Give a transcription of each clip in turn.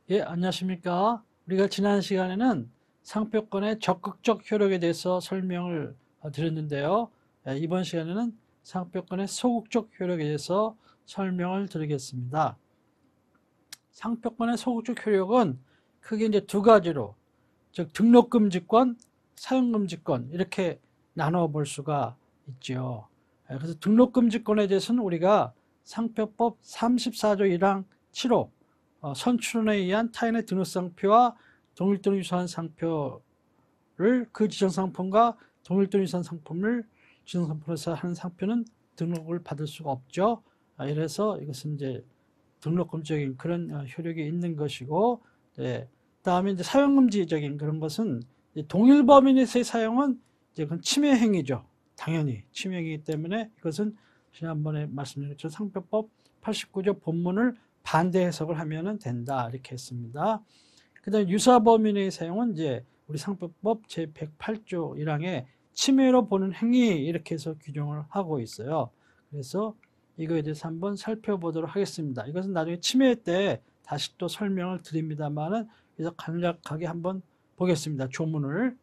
예, 안녕하십니까. 우리가 지난 시간에는 상표권의 적극적 효력에 대해서 설명을 드렸는데요. 이번 시간에는 상표권의 소극적 효력에 대해서 설명을 드리겠습니다. 상표권의 소극적 효력은 크게 이제 두 가지로, 즉 등록금지권, 사용금지권 이렇게 나눠 볼 수가 있죠. 그래서 등록금지권에 대해서는 우리가 상표법 34조 1항 7호 선출원에 의한 타인의 등록상표와 동일 또는 유사한 상표를 그 지정상품과 동일 또는 유사한 상품을 지정상품에서 하는 상표는 등록을 받을 수가 없죠. 이래서 이것은 이제 등록금지적인 그런 효력이 있는 것이고, 네. 그다음에 이제 사용금지적인 그런 것은 동일 범위 내에서의 사용은 이제 그건 침해 행위죠. 당연히 침해 행위이기 때문에 이것은 지난번에 말씀드린 것처럼 상표법 89조 본문을 반대 해석을 하면 된다 이렇게 했습니다. 그다음에 유사 범위 내의 사용은 이제 우리 상표법 제 108조 1항에 침해로 보는 행위 이렇게 해서 규정을 하고 있어요. 그래서 이거에 대해서 한번 살펴보도록 하겠습니다. 이것은 나중에 침해 때 다시 또 설명을 드립니다만은 그래서 간략하게 한번 보겠습니다. 조문을.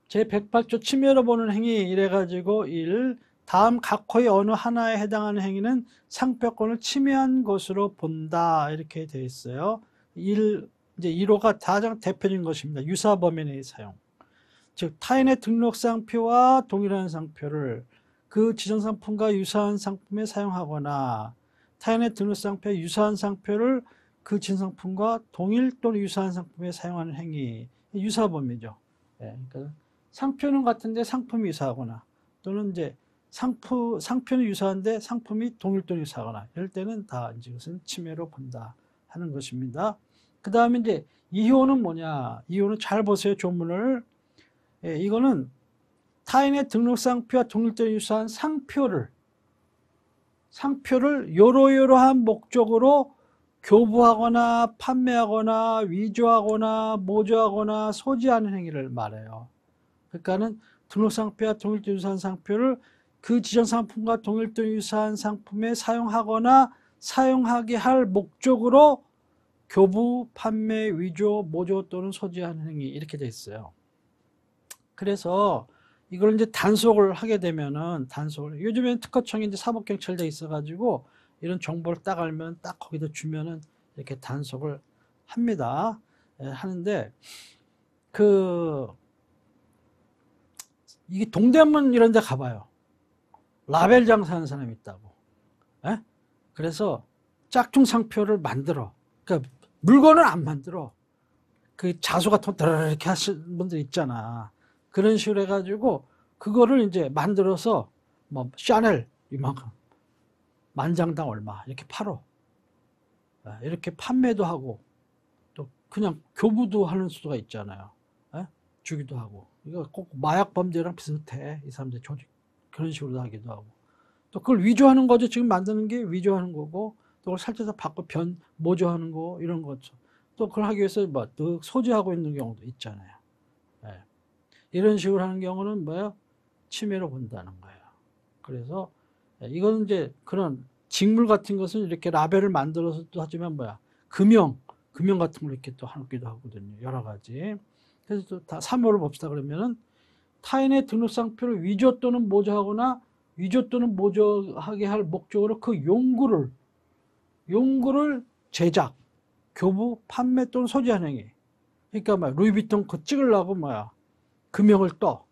제 108조 침해로 보는 행위 이래가지고 1. 다음 각호의 어느 하나에 해당하는 행위는 상표권을 침해한 것으로 본다 이렇게 되어 있어요. 1, 이제 1호가 가장 대표적인 것입니다. 유사 범위 내의 사용. 즉 타인의 등록상표와 동일한 상표를 그 지정상품과 유사한 상품에 사용하거나 타인의 등록상표에 유사한 상표를 그 지정상품과 동일 또는 유사한 상품에 사용하는 행위, 유사범위죠. 예, 그러니까 상표는 같은데 상품이 유사하거나 또는 이제 상표는 유사한데 상품이 동일 또는 유사하거나 이럴 때는 다 이제 그것은 침해로 본다 하는 것입니다. 그 다음에 이제 2호는 뭐냐? 2호는 잘 보세요, 조문을. 예, 이거는 타인의 등록상표와 동일 또는 유사한 상표를 요러요러한 목적으로 교부하거나 판매하거나 위조하거나 모조하거나 소지하는 행위를 말해요. 그러니까는 등록상표와 동일 또는 유사한 상표를 그 지정 상품과 동일 또는 유사한 상품에 사용하거나 사용하게 할 목적으로 교부, 판매, 위조, 모조 또는 소지하는 행위 이렇게 돼 있어요. 그래서 이걸 이제 단속을 하게 되면은 요즘에는 특허청이 이제 사법경찰대 있어가지고 이런 정보를 딱 알면 딱 거기다 주면은 이렇게 단속을 합니다. 예, 하는데 이게 동대문 이런 데 가봐요. 라벨 장사하는 사람이 있다고. 예? 그래서 짝퉁 상표를 만들어. 그러니까 물건을 안 만들어. 그 자수 같은 거 이렇게 하시는 분들 있잖아. 그런 식으로 해가지고 그거를 이제 만들어서 뭐 샤넬 이만큼 만장당 얼마 이렇게 팔어. 이렇게 판매도 하고 또 그냥 교부도 하는 수가 있잖아요. 주기도 하고. 이거 꼭 마약 범죄랑 비슷해. 이 사람들 조직 그런 식으로 하기도 하고. 또 그걸 위조하는 거죠. 지금 만드는 게 위조하는 거고 또 그걸 살쪄서 바꿔 모조하는 거 이런 거죠. 또 그걸 하기 위해서 뭐 소지하고 있는 경우도 있잖아요. 예. 이런 식으로 하는 경우는 뭐야? 침해로 본다는 거예요. 그래서 이거는 이제 그런 직물 같은 것은 이렇게 라벨을 만들어서도 하지만 뭐야? 금형 같은 걸 이렇게 또 하기도 하거든요. 여러 가지. 그래서 또 다 3호를 봅시다. 그러면은 타인의 등록상표를 위조 또는 모조하거나 위조 또는 모조하게 할 목적으로 그 용구를 제작, 교부, 판매 또는 소지하는 행위. 그러니까 막 루이비통 그 찍으려고 뭐야? 금형을 떠.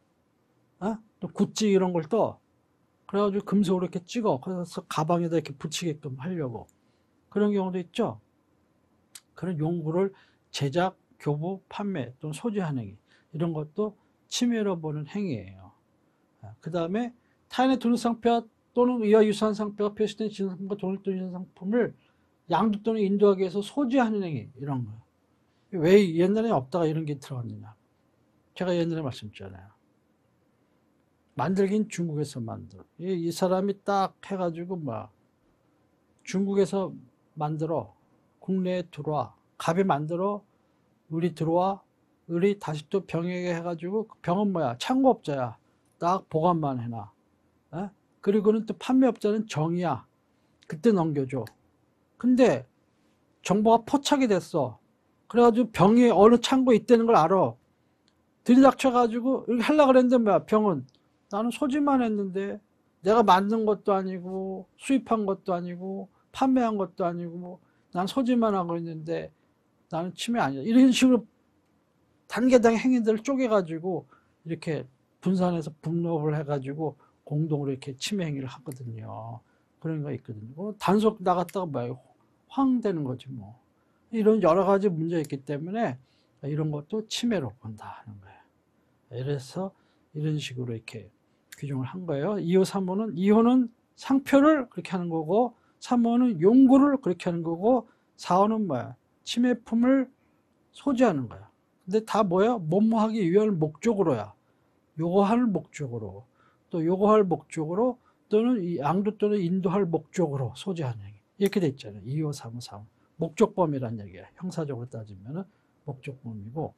또 구찌 이런 걸 떠. 그래가지고 금속으로 이렇게 찍어. 그래서 가방에다 이렇게 붙이게끔 하려고. 그런 경우도 있죠. 그런 용구를 제작, 교부, 판매 또는 소지하는 행위. 이런 것도 침해로 보는 행위예요. 그 다음에 타인의 등록상표 또는 이와 유사한 상표가 표시된 지정상품과 동일 또는 유사한 상품을 양도 또는 인도하기 위해서 소지하는 행위. 이런 거예요. 왜 옛날에 없다가 이런 게 들어갔느냐. 제가 옛날에 말씀드렸잖아요. 만들긴 중국에서 만들어. 이 사람이 딱 해가지고 중국에서 만들어 국내에 들어와. 갑이 만들어 의리 들어와. 의리 다시 또 병에게 해가지고 병은 뭐야? 창고업자야. 딱 보관만 해놔. 그리고는 또 판매업자는 정이야. 그때 넘겨줘. 근데 정보가 포착이 됐어. 그래가지고 병이 어느 창고에 있다는 걸 알아. 들이닥쳐가지고 이렇게 하려고 그랬는데 뭐야, 병은. 나는 소지만 했는데 내가 만든 것도 아니고 수입한 것도 아니고 판매한 것도 아니고 난 소지만 하고 있는데 나는 침해 아니야. 이런 식으로 단계당 행위들을 쪼개가지고 이렇게 분산해서 분업을 해가지고 공동으로 이렇게 침해 행위를 하거든요. 그런 거 있거든요. 단속 나갔다가 뭐야, 황 되는 거지 뭐. 이런 여러 가지 문제가 있기 때문에 이런 것도 침해로 본다 하는 거예요. 그래서 이런 식으로 이렇게 규정을 한 거예요. 2호, 3호는 2호는 상표를 그렇게 하는 거고 3호는 용구를 그렇게 하는 거고 4호는 뭐야? 침해품을 소지하는 거야. 근데 다 뭐야? 뭐뭐하기 위한 목적으로야. 요거 할 목적으로, 또 요거 할 목적으로, 또는 이 양도 또는 인도할 목적으로 소지하는 행위. 이렇게 돼 있잖아요. 2호, 3호, 3호. 목적범위란 얘기야. 형사적으로 따지면은 목적범위고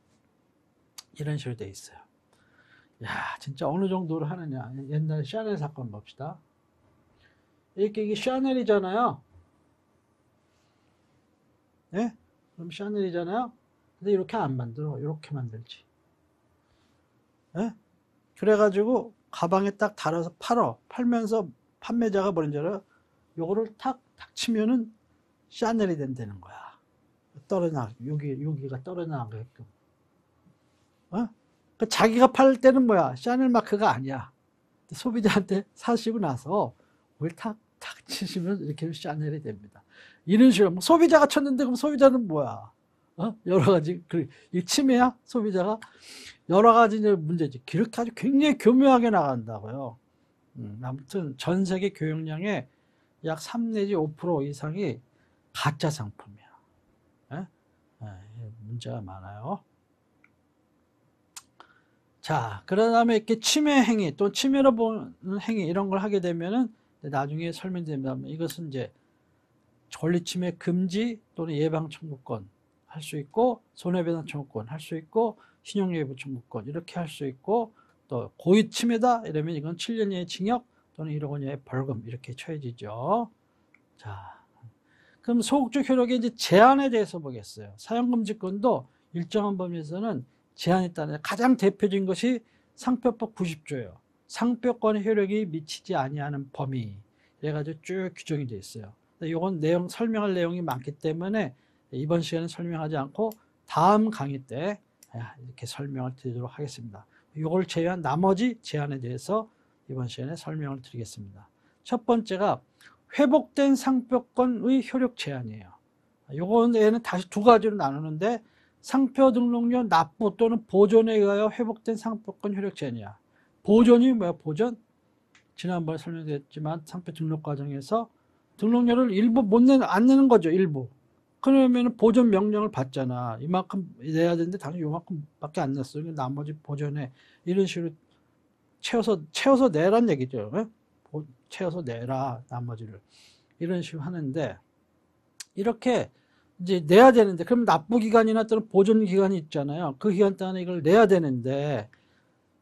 이런 식으로 돼 있어요. 야, 진짜 어느 정도로 하느냐. 옛날 샤넬 사건 봅시다. 이렇게 이게 샤넬이잖아요. 예? 그럼 샤넬이잖아요. 근데 이렇게 안 만들어. 이렇게 만들지. 예? 그래가지고 가방에 딱 달아서 팔어. 팔면서 판매자가 뭐라는 줄 알아? 요거를 탁 치면은 샤넬이 된다는 거야. 떨어나, 여기가 떨어나게끔. 어? 그 자기가 팔 때는 뭐야? 샤넬 마크가 아니야. 소비자한테 사시고 나서 그걸 탁 치시면 이렇게 샤넬이 됩니다. 이런 식으로 소비자가 쳤는데 그럼 소비자는 뭐야? 여러 가지 이 침해야 소비자가 여러 가지 문제지. 그렇게 아주 굉장히 교묘하게 나간다고요. 아무튼 전 세계 교역량의 약 3 내지 5% 이상이 가짜 상품이야. 예? 문제가 많아요. 자, 그런 다음에 이렇게 침해 행위 또 침해로 보는 행위 이런 걸 하게 되면은 나중에 설명드립니다. 이것은 이제 권리침해 금지 또는 예방 청구권 할 수 있고 손해배상 청구권 할 수 있고 신용예부 청구권 이렇게 할 수 있고 또 고의 침해다 이러면 이건 7년 이하의 징역 또는 1억 원 이하의 벌금 이렇게 처해지죠. 자, 그럼 소극적 효력의 이제 제한에 대해서 보겠어요. 사용금지권도 일정한 범위에서는 제한이 있다는 가장 대표적인 것이 상표법 90조예요. 상표권의 효력이 미치지 아니하는 범위. 그래가지고 쭉 규정이 되어 있어요. 이건 내용 설명할 내용이 많기 때문에 이번 시간에 설명하지 않고 다음 강의 때 이렇게 설명을 드리도록 하겠습니다. 이걸 제외한 나머지 제한에 대해서 이번 시간에 설명을 드리겠습니다. 첫 번째가 회복된 상표권의 효력 제한이에요. 요거는 다시 두 가지로 나누는데 상표 등록료 납부 또는 보존에 의하여 회복된 상표권 효력 제한이야. 보존이 뭐야? 보존? 지난번에 설명드렸지만 상표 등록 과정에서 등록료를 일부 안 내는 거죠. 일부. 그러면 보존 명령을 받잖아. 이만큼 내야 되는데 당연히 요만큼밖에 안 냈어. 나머지 보존에 이런 식으로 채워서 내란 얘기죠. 채워서 내라 나머지를 이런 식으로 하는데 이렇게 이제 내야 되는데 그럼 납부 기간이나 또는 보존 기간이 있잖아요. 그 기간 동안에 이걸 내야 되는데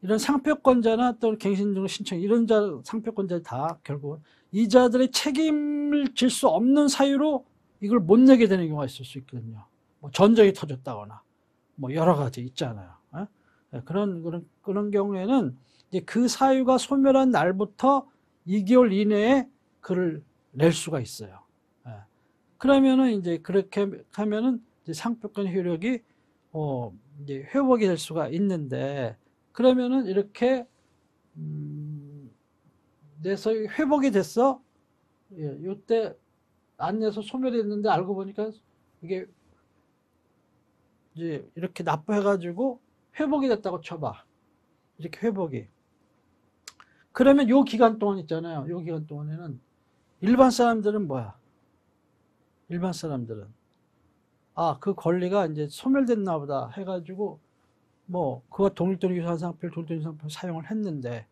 이런 상표권자나 또 갱신등록 신청 이런 상표권자 다 결국 이자들의 책임을 질 수 없는 사유로 이걸 못 내게 되는 경우가 있을 수 있거든요. 뭐 전적이 터졌다거나 뭐 여러 가지 있잖아요. 그런 경우에는 이제 그 사유가 소멸한 날부터 2개월 이내에 그를 낼 수가 있어요. 그러면은 이제 그렇게 하면은 이제 상표권 효력이 이제 회복이 될 수가 있는데 그러면은 이렇게 내서 회복이 됐어. 요때 안 내서 소멸이 됐는데 알고 보니까 이게 이제 이렇게 납부해가지고 회복이 됐다고 쳐봐. 이렇게 회복이. 그러면 요 기간 동안 있잖아요. 요 기간 동안에는 일반 사람들은 뭐야? 일반 사람들은 그 권리가 이제 소멸됐나 보다 해가지고 뭐 그거 동일돈 유사한 상표를 동일돈 유사한 상표 사용을 했는데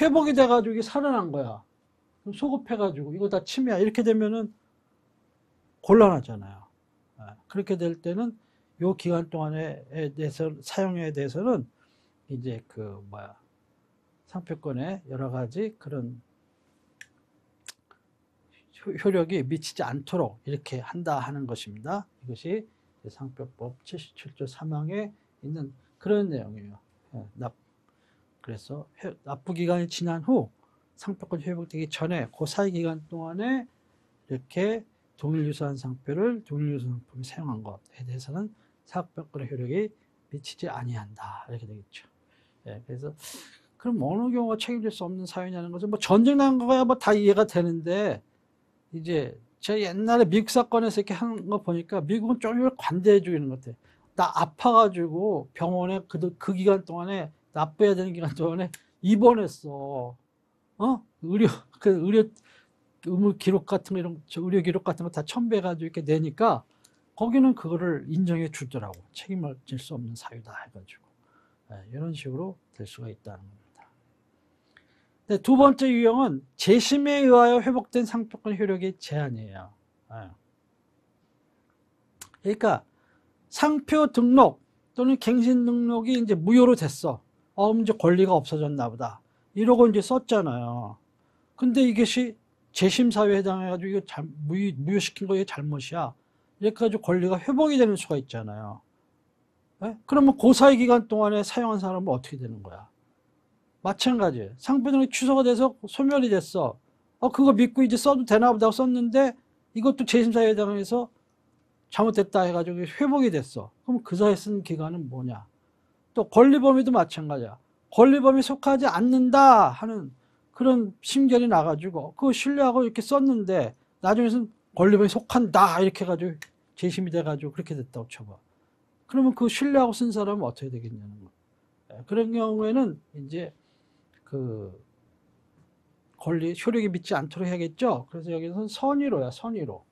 회복이 돼가지고 이게 살아난 거야. 소급해가지고 이거 다 침해야. 이렇게 되면은 곤란하잖아요. 그렇게 될 때는 요 기간 동안에 대해서 사용에 대해서는 이제 상표권의 여러 가지 그런 효력이 미치지 않도록 이렇게 한다 하는 것입니다. 이것이 상표법 77조 3항에 있는 그런 내용이에요. 그래서 납부기간이 지난 후 상표권 회복되기 전에 그 사이 기간 동안에 이렇게 동일유사한 상표를 동일유사한 상품에 사용한 것에 대해서는 상표권의 효력이 미치지 아니한다 이렇게 되겠죠. 그래서 그럼 어느 경우가 책임질 수 없는 사유냐는 것은 뭐 전쟁 난 거야 뭐 다 이해가 되는데 이제 제가 옛날에 미국 사건에서 이렇게 하는 거 보니까 미국은 좀 관대해 주는 것 같아. 나 아파가지고 병원에 그 기간 동안에 납부해야 되는 기간 동안에 입원했어. 의료 기록 같은 거 이런 의료 기록 같은 거 다 첨부해가지고 이렇게 내니까 거기는 그거를 인정해 주더라고. 책임을 질 수 없는 사유다 해가지고 이런 식으로 될 수가 있다는 겁니다. 네, 두 번째 유형은 재심에 의하여 회복된 상표권 효력의 제한이에요. 그러니까 상표 등록 또는 갱신 등록이 이제 무효로 됐어. 이제 권리가 없어졌나 보다. 이러고 이제 썼잖아요. 근데 이것이 재심 사유에 해당해가지고 이거 무효시킨 거에 잘못이야. 이렇게 가지고 권리가 회복이 되는 수가 있잖아요. 그러면 그 사이 기간 동안에 사용한 사람은 어떻게 되는 거야? 마찬가지. 상표 등록이 취소가 돼서 소멸이 됐어. 그거 믿고 이제 써도 되나 보다 썼는데 이것도 재심 사유에 해당해서 잘못됐다 해가지고 회복이 됐어. 그럼 그 사이에 쓴 기간은 뭐냐? 또 권리범위도 마찬가지야. 권리범위 속하지 않는다 하는 그런 심결이 나가지고 그거 신뢰하고 이렇게 썼는데 나중에는 권리범위 속한다 이렇게 해가지고 재심이 돼가지고 그렇게 됐다고 쳐봐. 그러면 그 신뢰하고 쓴 사람은 어떻게 되겠냐는 거. 그런 경우에는 이제 그 권리 효력이 믿지 않도록 해야겠죠. 그래서 여기서는 선의로야, 선의로.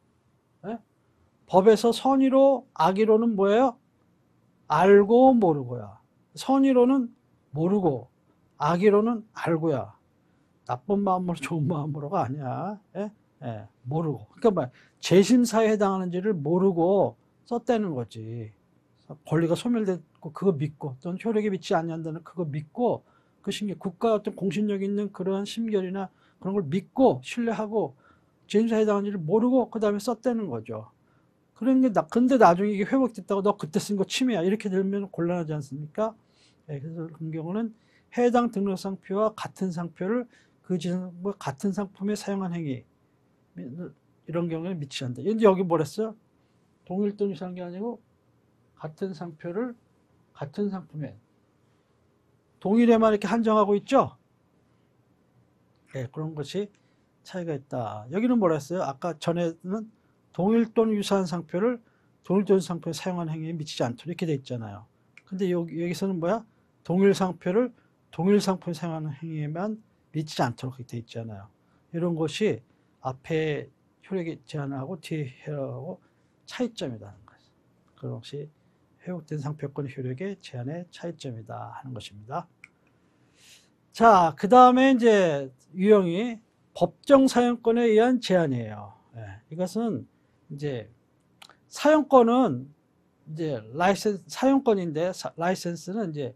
법에서 선의로, 악의로는 뭐예요? 알고 모르고야. 선의로는 모르고, 악의로는 알고야. 나쁜 마음으로 좋은 마음으로가 아니야. 모르고. 그러니까 뭐 재심사에 해당하는지를 모르고 썼다는 거지. 권리가 소멸됐고 그거 믿고 또는 효력이 믿지 않는다는 그거 믿고 그 심결 국가 어떤 공신력 있는 그런 심결이나 그런 걸 믿고 신뢰하고 재심사에 해당하는지를 모르고 그 다음에 썼다는 거죠. 그런 게 근데 나중에 이게 회복됐다고 너 그때 쓴 거 침해야 이렇게 되면 곤란하지 않습니까? 그래서 그런 경우는 해당 등록 상표와 같은 상표를 뭐 같은 상품에 사용한 행위 이런 경우에 미치지 않는다. 근데 여기 뭐랬어요? 동일 또는 유사한 게 아니고 같은 상표를 같은 상품에 동일에만 이렇게 한정하고 있죠? 그런 것이 차이가 있다. 여기는 뭐라 했어요? 아까 전에는 동일 또는 유사한 상표를 동일 또는 상표에 사용한 행위에 미치지 않도록 이렇게 돼 있잖아요. 근데 여기서는 뭐야? 동일 상표를 동일 상품에 사용하는 행위에만 미치지 않도록 이렇게 돼 있잖아요. 이런 것이 앞에 효력의 제한하고 뒤에 효력하고 차이점이라는 거죠. 그것이 회복된 상표권의 효력의 제한의 차이점이다 하는 것입니다. 자, 그 다음에 이제 유형이 법정 사용권에 의한 제한이에요. 이것은 이제 사용권은 이제 사용권인데 라이센스는 이제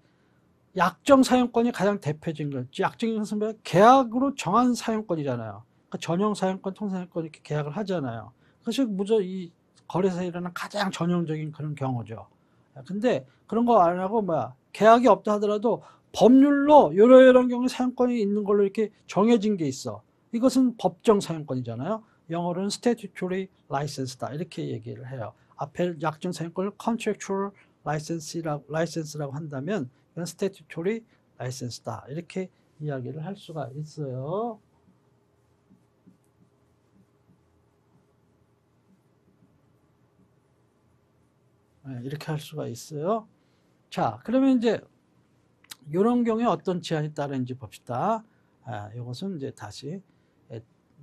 약정 사용권이 가장 대표적인 거죠. 약정 사용권은 계약으로 정한 사용권이잖아요. 그러니까 전용 사용권, 통사용권 이렇게 계약을 하잖아요. 그것이 이 거래사에 일어나는 가장 전형적인 그런 경우죠. 근데 그런 거 안 하고 계약이 없다 하더라도 법률로 이런 경우에 사용권이 있는 걸로 이렇게 정해진 게 있어. 이것은 법정 사용권이잖아요. 영어로는 statutory license다 이렇게 얘기를 해요. 앞에 약정 사용권을 contractual license라고 한다면 이건 statutory license다 이렇게 이야기를 할 수가 있어요. 이렇게 할 수가 있어요. 자, 그러면 이제 이런 경우에 어떤 제한이 따르는지 봅시다. 이것은 이제 다시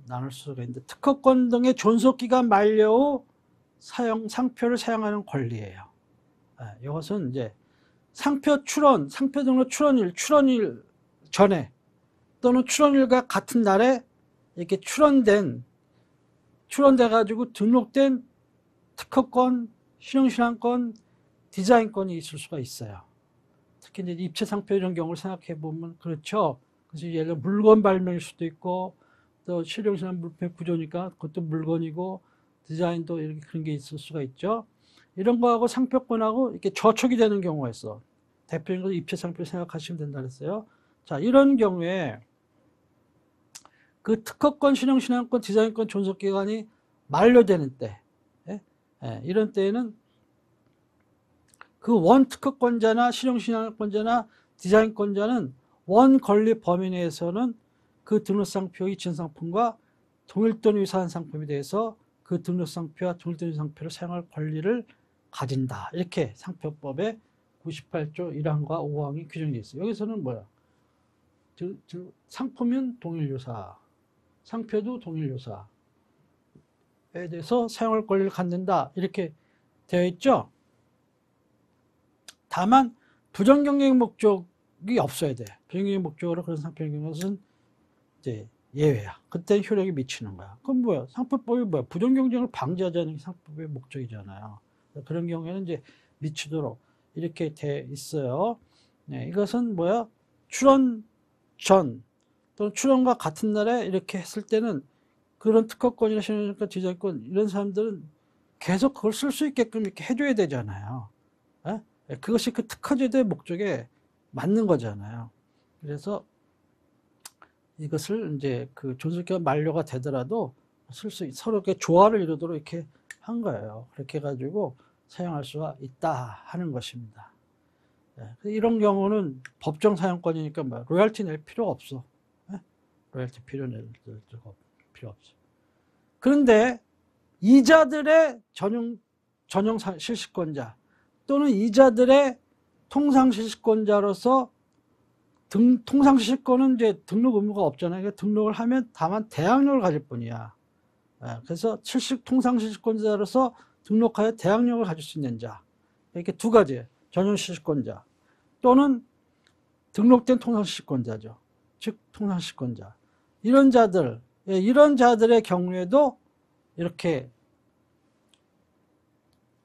나눌 수가 있는데 특허권 등의 존속기간 만료 후 상표를 사용하는 권리예요. 이것은 이제 상표 등록 출원일 전에 또는 출원일과 같은 날에 이렇게 출원돼가지고 등록된 특허권, 실용실험권, 디자인권이 있을 수가 있어요. 특히 이제 입체 상표 이런 경우를 생각해 보면 그렇죠. 그래서 예를 들어 물건 발명일 수도 있고 또 실용신한 물품의 구조니까 그것도 물건이고 디자인도 이렇게 그런 게 있을 수가 있죠. 이런 거하고 상표권하고 이렇게 저촉이 되는 경우가 있어. 대표적인 입체 상표 생각하시면 된다 그랬어요. 자, 이런 경우에 그 특허권, 실용신안권, 디자인권 존속기간이 만료되는 때, 예? 예, 이런 때에는 그 원 특허권자나 실용신안권자나 디자인권자는 원 권리 범위 내에서는 그 등록상표 이친상품과 동일 또는 유사한 상품에 대해서 그 등록상표와 동일 또는 유사한 상표를 사용할 권리를 가진다. 이렇게 상표법의 98조 1항과 5항이 규정되어 있어요. 여기서는 뭐야? 상품은 동일 유사, 상표도 동일 유사에 대해서 사용할 권리를 갖는다. 이렇게 되어 있죠. 다만 부정경쟁 목적이 없어야 돼. 부정경쟁 목적으로 그런 상표를 경우는 이제 예외야. 그때 효력이 미치는 거야. 그럼 뭐야? 상표법이 뭐야? 부정경쟁을 방지하자는 게 상표법의 목적이잖아요. 그런 경우에는 이제 미치도록 이렇게 돼 있어요. 네, 이것은 뭐야? 출원 전 또는 출원과 같은 날에 이렇게 했을 때는 그런 특허권이나 실용권, 디자인권 이런 사람들은 계속 그걸 쓸 수 있게끔 이렇게 해줘야 되잖아요. 에? 그것이 그 특허제도의 목적에 맞는 거잖아요. 그래서 이것을 이제 그 존속기간 만료가 되더라도 서로 이렇게 조화를 이루도록 이렇게 한 거예요. 그렇게 해가지고 사용할 수가 있다 하는 것입니다. 이런 경우는 법정 사용권이니까 뭐 로열티 낼 필요가 없어. 로열티 낼 필요 없어. 그런데 이자들의 전용 실시권자 또는 이자들의 통상실시권자로서 통상실시권은 이제 등록 의무가 없잖아요. 그러니까 등록을 하면 다만 대항력을 가질 뿐이야. 그래서 통상실시권자로서 등록하여 대항력을 가질 수 있는 자. 이렇게 두 가지. 전용실시권자 또는 등록된 통상실시권자죠. 즉 통상실시권자. 이런 자들의 경우에도 이렇게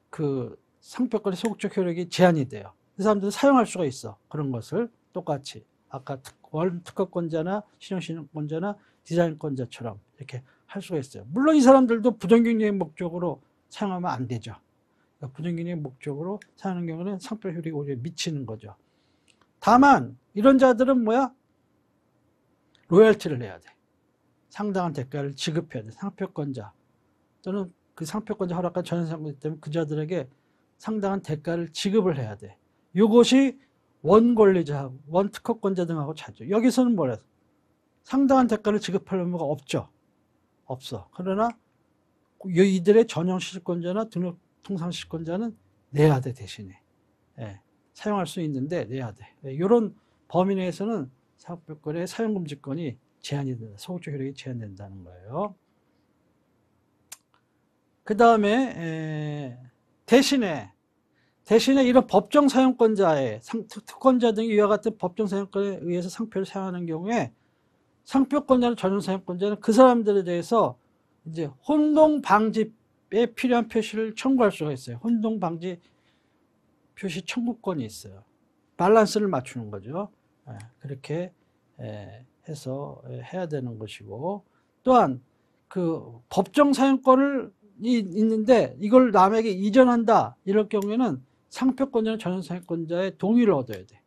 그 상표권의 소극적 효력이 제한이 돼요. 그 사람들은 사용할 수가 있어. 그런 것을 똑같이 아까 특허권자나 실용신권자나 디자인권자처럼 이렇게 할 수가 있어요. 물론 이 사람들도 부정경쟁 목적으로 사용하면 안 되죠. 그러니까 부정경쟁 목적으로 사용하는 경우는 상표 효력이 오히려 미치는 거죠. 다만 이런 자들은 뭐야? 로열티를 내야 돼. 상당한 대가를 지급해야 돼. 상표권자 또는 그 상표권자 허락한 전용상권이기 때문에 그 자들에게 상당한 대가를 지급을 해야 돼. 이것이 원권리자하고 원특허권자 등하고 차이죠. 여기서는 뭐래? 상당한 대가를 지급할 의무가 없죠. 없어. 그러나 이들의 전용실권자나 등록 통상실권자는 내야 돼, 대신에. 사용할 수 있는데 내야 돼. 이런 범위 내에서는 상표권의 사용금지권이 제한이 된다. 소극적 효력이 제한된다는 거예요. 그 다음에 대신에 이런 법정 사용권자의 특권자 등이 이와 같은 법정 사용권에 의해서 상표를 사용하는 경우에 상표권자나 전용 사용권자는 그 사람들에 대해서 이제 혼동 방지에 필요한 표시를 청구할 수가 있어요. 혼동 방지 표시 청구권이 있어요. 밸런스를 맞추는 거죠. 그렇게 해서 해야 되는 것이고, 또한 그 법정 사용권이 있는데 이걸 남에게 이전한다 이럴 경우에는 상표권자나 전용 사용권자의 동의를 얻어야 돼.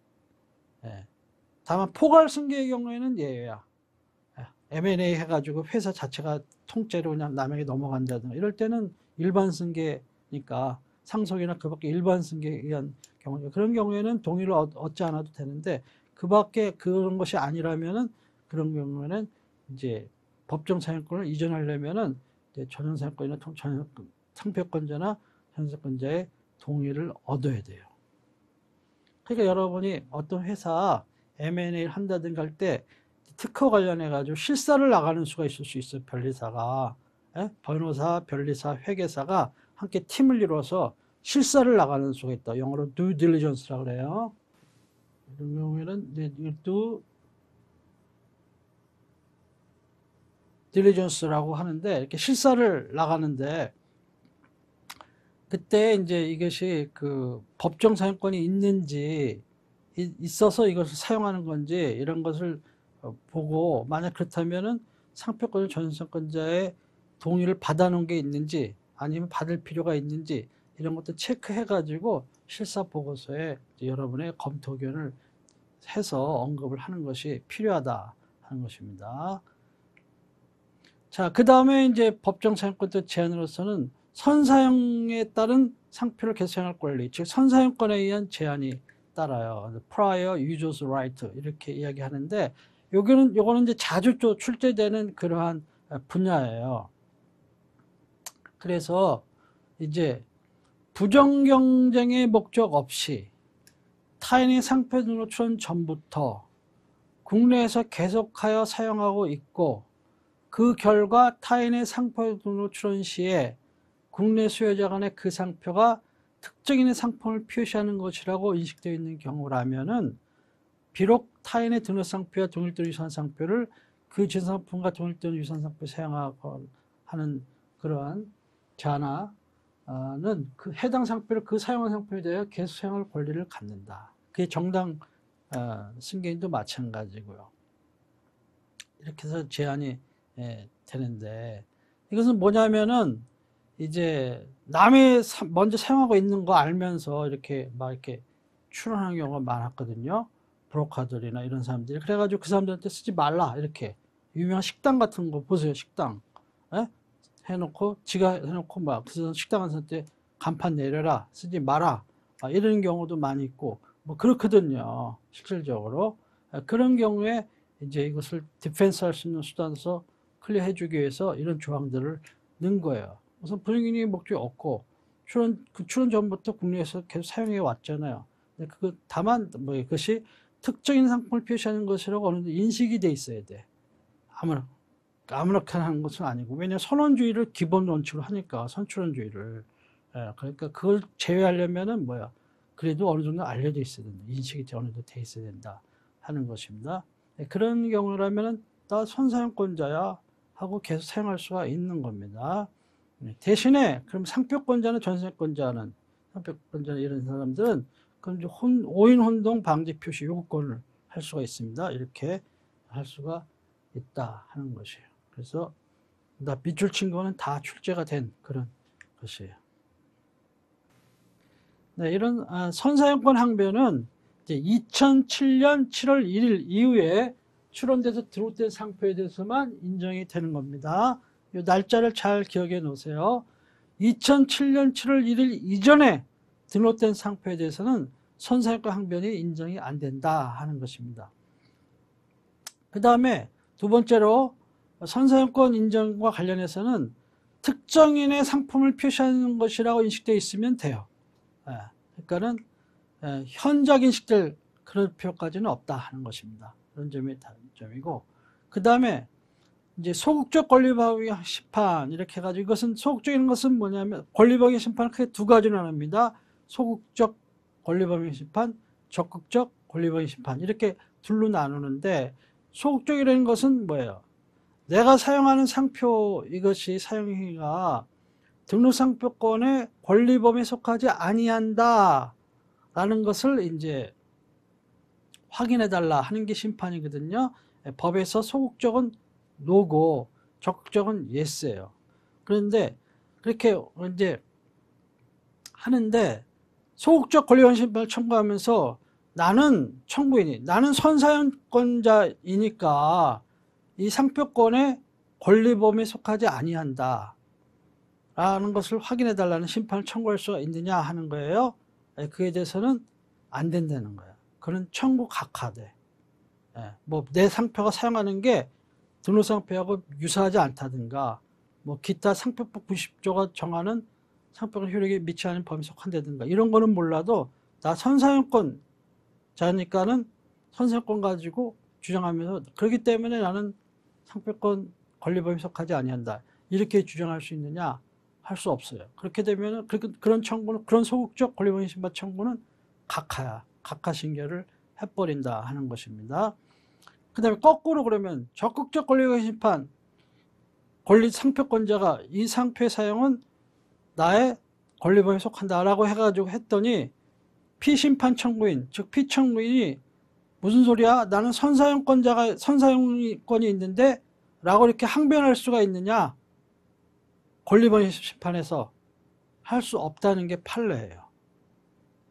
다만 포괄 승계의 경우에는 예외야. M&A 해가지고 회사 자체가 통째로 그냥 남에게 넘어간다든가 이럴 때는 일반 승계니까 상속이나 그 밖에 일반 승계에 의한 경우, 그런 경우에는 동의를 얻지 않아도 되는데 그 밖에 그런 것이 아니라면은 그런 경우에는 이제 법정 사용권을 이전하려면은 이제 전용 사용권이나 상표권자나 전용권자의 동의를 얻어야 돼요. 그러니까 여러분이 어떤 회사 M&A를 한다든가 할 때 특허 관련해 가지고 실사를 나가는 수가 있을 수 있어요. 변리사가 변호사, 변리사, 회계사가 함께 팀을 이루어서 실사를 나가는 수가 있다. 영어로 due diligence라고 그래요. 이런 경우에는 due diligence라고 하는데 이렇게 실사를 나가는데 그때 이제 이것이 그 법정 사용권이 있는지 있어서 이것을 사용하는 건지 이런 것을 보고 만약 그렇다면은 상표권을 전세권자의 동의를 받아놓은 게 있는지 아니면 받을 필요가 있는지 이런 것도 체크해 가지고 실사보고서에 여러분의 검토 의견을 해서 언급을 하는 것이 필요하다 하는 것입니다. 자, 그 다음에 이제 법정 사용권 제한으로서는 선사용에 따른 상표를 계속 사용할 권리, 즉 선사용권에 의한 제한이 따라요. prior users right 이렇게 이야기하는데 요거는 이제 자주 또 출제되는 그러한 분야예요. 그래서 이제 부정 경쟁의 목적 없이 타인의 상표 등록 출원 전부터 국내에서 계속하여 사용하고 있고 그 결과 타인의 상표 등록 출원 시에 국내 수요자 간에 그 상표가 특정인의 상품을 표시하는 것이라고 인식되어 있는 경우라면은 비록 타인의 등록상표와 동일된 유산상표를 그 진상품과 동일된 유산상표에 사용하고 하는 그러한 자나는 그 해당 상표를 그 사용한 상표에 대해 계속 사용할 권리를 갖는다. 그게 정당 승계인도 마찬가지고요. 이렇게 해서 제한이 되는데 이것은 뭐냐면은 이제 남이 먼저 사용하고 있는 거 알면서 이렇게 막 이렇게 출원하는 경우가 많았거든요. 브로커들이나 이런 사람들이. 그래가지고 그 사람들한테 쓰지 말라 이렇게 유명한 식당 같은 거 보세요. 식당 해놓고 지가 해놓고 막 그래서 식당 한테 간판 내려라 쓰지 마라 이런 경우도 많이 있고 뭐 그렇거든요. 실질적으로 그런 경우에 이제 이것을 디펜스 할 수 있는 수단에서 클리어 해주기 위해서 이런 조항들을 넣은 거예요. 우선 불응인이 목적이 없고 출원 전부터 국내에서 계속 사용해 왔잖아요. 다만 뭐 이것이 특정인 상품을 표시하는 것이라고 어느 정도 인식이 돼 있어야 돼. 아무렇게나 하는 것은 아니고 왜냐하면 선원주의를 기본 원칙으로 하니까 선출원주의를 그러니까 그걸 제외하려면은 그래도 어느 정도 알려져 있어야 된다. 인식이 어느 정도 돼 있어야 된다 하는 것입니다. 그런 경우라면은 나 선사용권자야 하고 계속 사용할 수가 있는 겁니다. 대신에 그럼 상표권자는 전세권자는 상표권자는 이런 사람들은 그럼 이제 오인 혼동 방지 표시 요구권을 할 수가 있습니다. 이렇게 할 수가 있다 하는 것이에요. 그래서 나 밑줄 친 거는 다 출제가 된 그런 것이에요. 네, 이런 선사용권 항변은 이제 2007년 7월 1일 이후에 출원돼서 등록된 상표에 대해서만 인정이 되는 겁니다. 이 날짜를 잘 기억해 놓으세요. 2007년 7월 1일 이전에 등록된 상표에 대해서는 선사용권 항변이 인정이 안 된다 하는 것입니다. 그 다음에 두 번째로 선사용권 인정과 관련해서는 특정인의 상품을 표시하는 것이라고 인식되어 있으면 돼요. 그러니까는 현작 인식될 그런 필요까지는 없다 하는 것입니다. 그런 점이 다른 점이고, 그 다음에 이제 소극적 권리방해 심판 이렇게 해가지고 이것은 소극적인 것은 뭐냐면 권리방해 심판은 크게 두 가지로 나눕니다. 소극적 권리방해 심판, 적극적 권리방해 심판 이렇게 둘로 나누는데 소극적이라는 것은 뭐예요? 내가 사용하는 상표 이것이 사용행위가 등록상표권의 권리범위에 속하지 아니한다 라는 것을 이제 확인해 달라 하는 게 심판이거든요. 법에서 소극적은 노고, 적극적은 예스예요. 그런데 그렇게 이제 하는데 소극적 권리범위 심판을 청구하면서 나는 청구인이 나는 선사용권자이니까 이 상표권의 권리범위에 속하지 아니한다 라는 것을 확인해 달라는 심판을 청구할 수가 있느냐 하는 거예요. 그에 대해서는 안 된다는 거예요. 그런 청구 각하돼. 뭐 내 상표가 사용하는 게 등록상표하고 유사하지 않다든가 뭐 기타 상표법 90조가 정하는 상표권 효력에 미치지 않는 범위에 속한다든가 이런 거는 몰라도 나 선사용권자니까는 선사용권 가지고 주장하면서 그렇기 때문에 나는 상표권 권리범위에 속하지 아니한다 이렇게 주장할 수 있느냐? 할 수 없어요. 그렇게 되면 그런 청구는 그런 소극적 권리범위 심판 청구는 각하야. 각하신결을 해버린다 하는 것입니다. 그 다음에 거꾸로 그러면 적극적 권리범위 심판 권리 상표권자가 이 상표의 사용은 나의 권리범위에 속한다라고 해가지고 했더니 피심판 청구인 즉 피청구인이 무슨 소리야? 나는 선사용권이 있는데 라고 이렇게 항변할 수가 있느냐? 권리범위 심판에서 할 수 없다는 게 판례예요.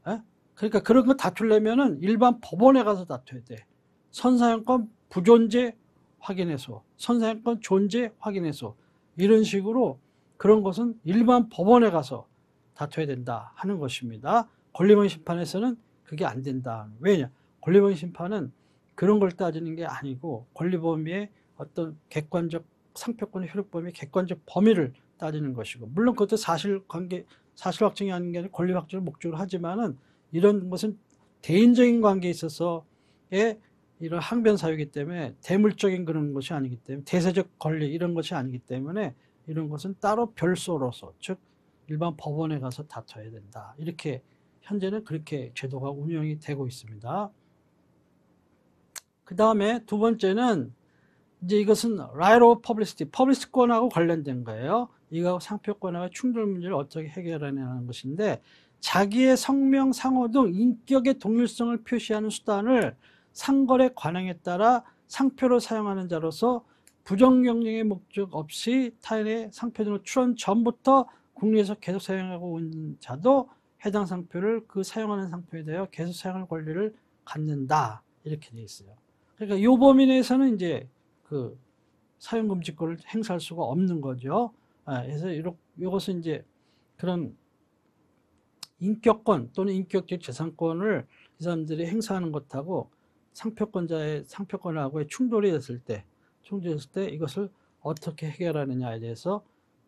에? 그러니까 그런 거 다투려면은 일반 법원에 가서 다투야 돼. 선사용권 부존재 확인해서, 선사용권 존재 확인해서, 이런 식으로 그런 것은 일반 법원에 가서 다투어야 된다 하는 것입니다. 권리범위 심판에서는 그게 안 된다. 왜냐? 권리범위 심판은 그런 걸 따지는 게 아니고 권리범위의 어떤 객관적 상표권의 효력 범위, 객관적 범위를 따지는 것이고, 물론 그것도 사실관계, 사실 확정이 아닌 게 아니라 권리 확정을 목적으로 하지만은 이런 것은 개인적인 관계에 있어서의 이런 항변 사유이기 때문에 대물적인 그런 것이 아니기 때문에, 대세적 권리 이런 것이 아니기 때문에 이런 것은 따로 별소로서, 즉 일반 법원에 가서 다퉈야 된다. 이렇게 현재는 그렇게 제도가 운영이 되고 있습니다. 그 다음에 두 번째는 이제 이것은 right of publicity, 퍼블리시티권하고 관련된 거예요. 이거 상표권하고 충돌 문제를 어떻게 해결하냐는 것인데, 자기의 성명, 상호 등 인격의 동일성을 표시하는 수단을 상거래 관행에 따라 상표로 사용하는 자로서 부정경쟁의 목적 없이 타인의 상표 등을 출원 전부터 국내에서 계속 사용하고 있는 자도 해당 상표를 그 사용하는 상표에 대하여 계속 사용할 권리를 갖는다. 이렇게 되어 있어요. 그러니까 이 범위 내에서는 이제 그 사용금지권을 행사할 수가 없는 거죠. 그래서 이것은 이제 그런 인격권 또는 인격적 재산권을 이 사람들이 행사하는 것하고 상표권자의 상표권하고의 충돌이 됐을 때 이것을 어떻게 해결하느냐에 대해서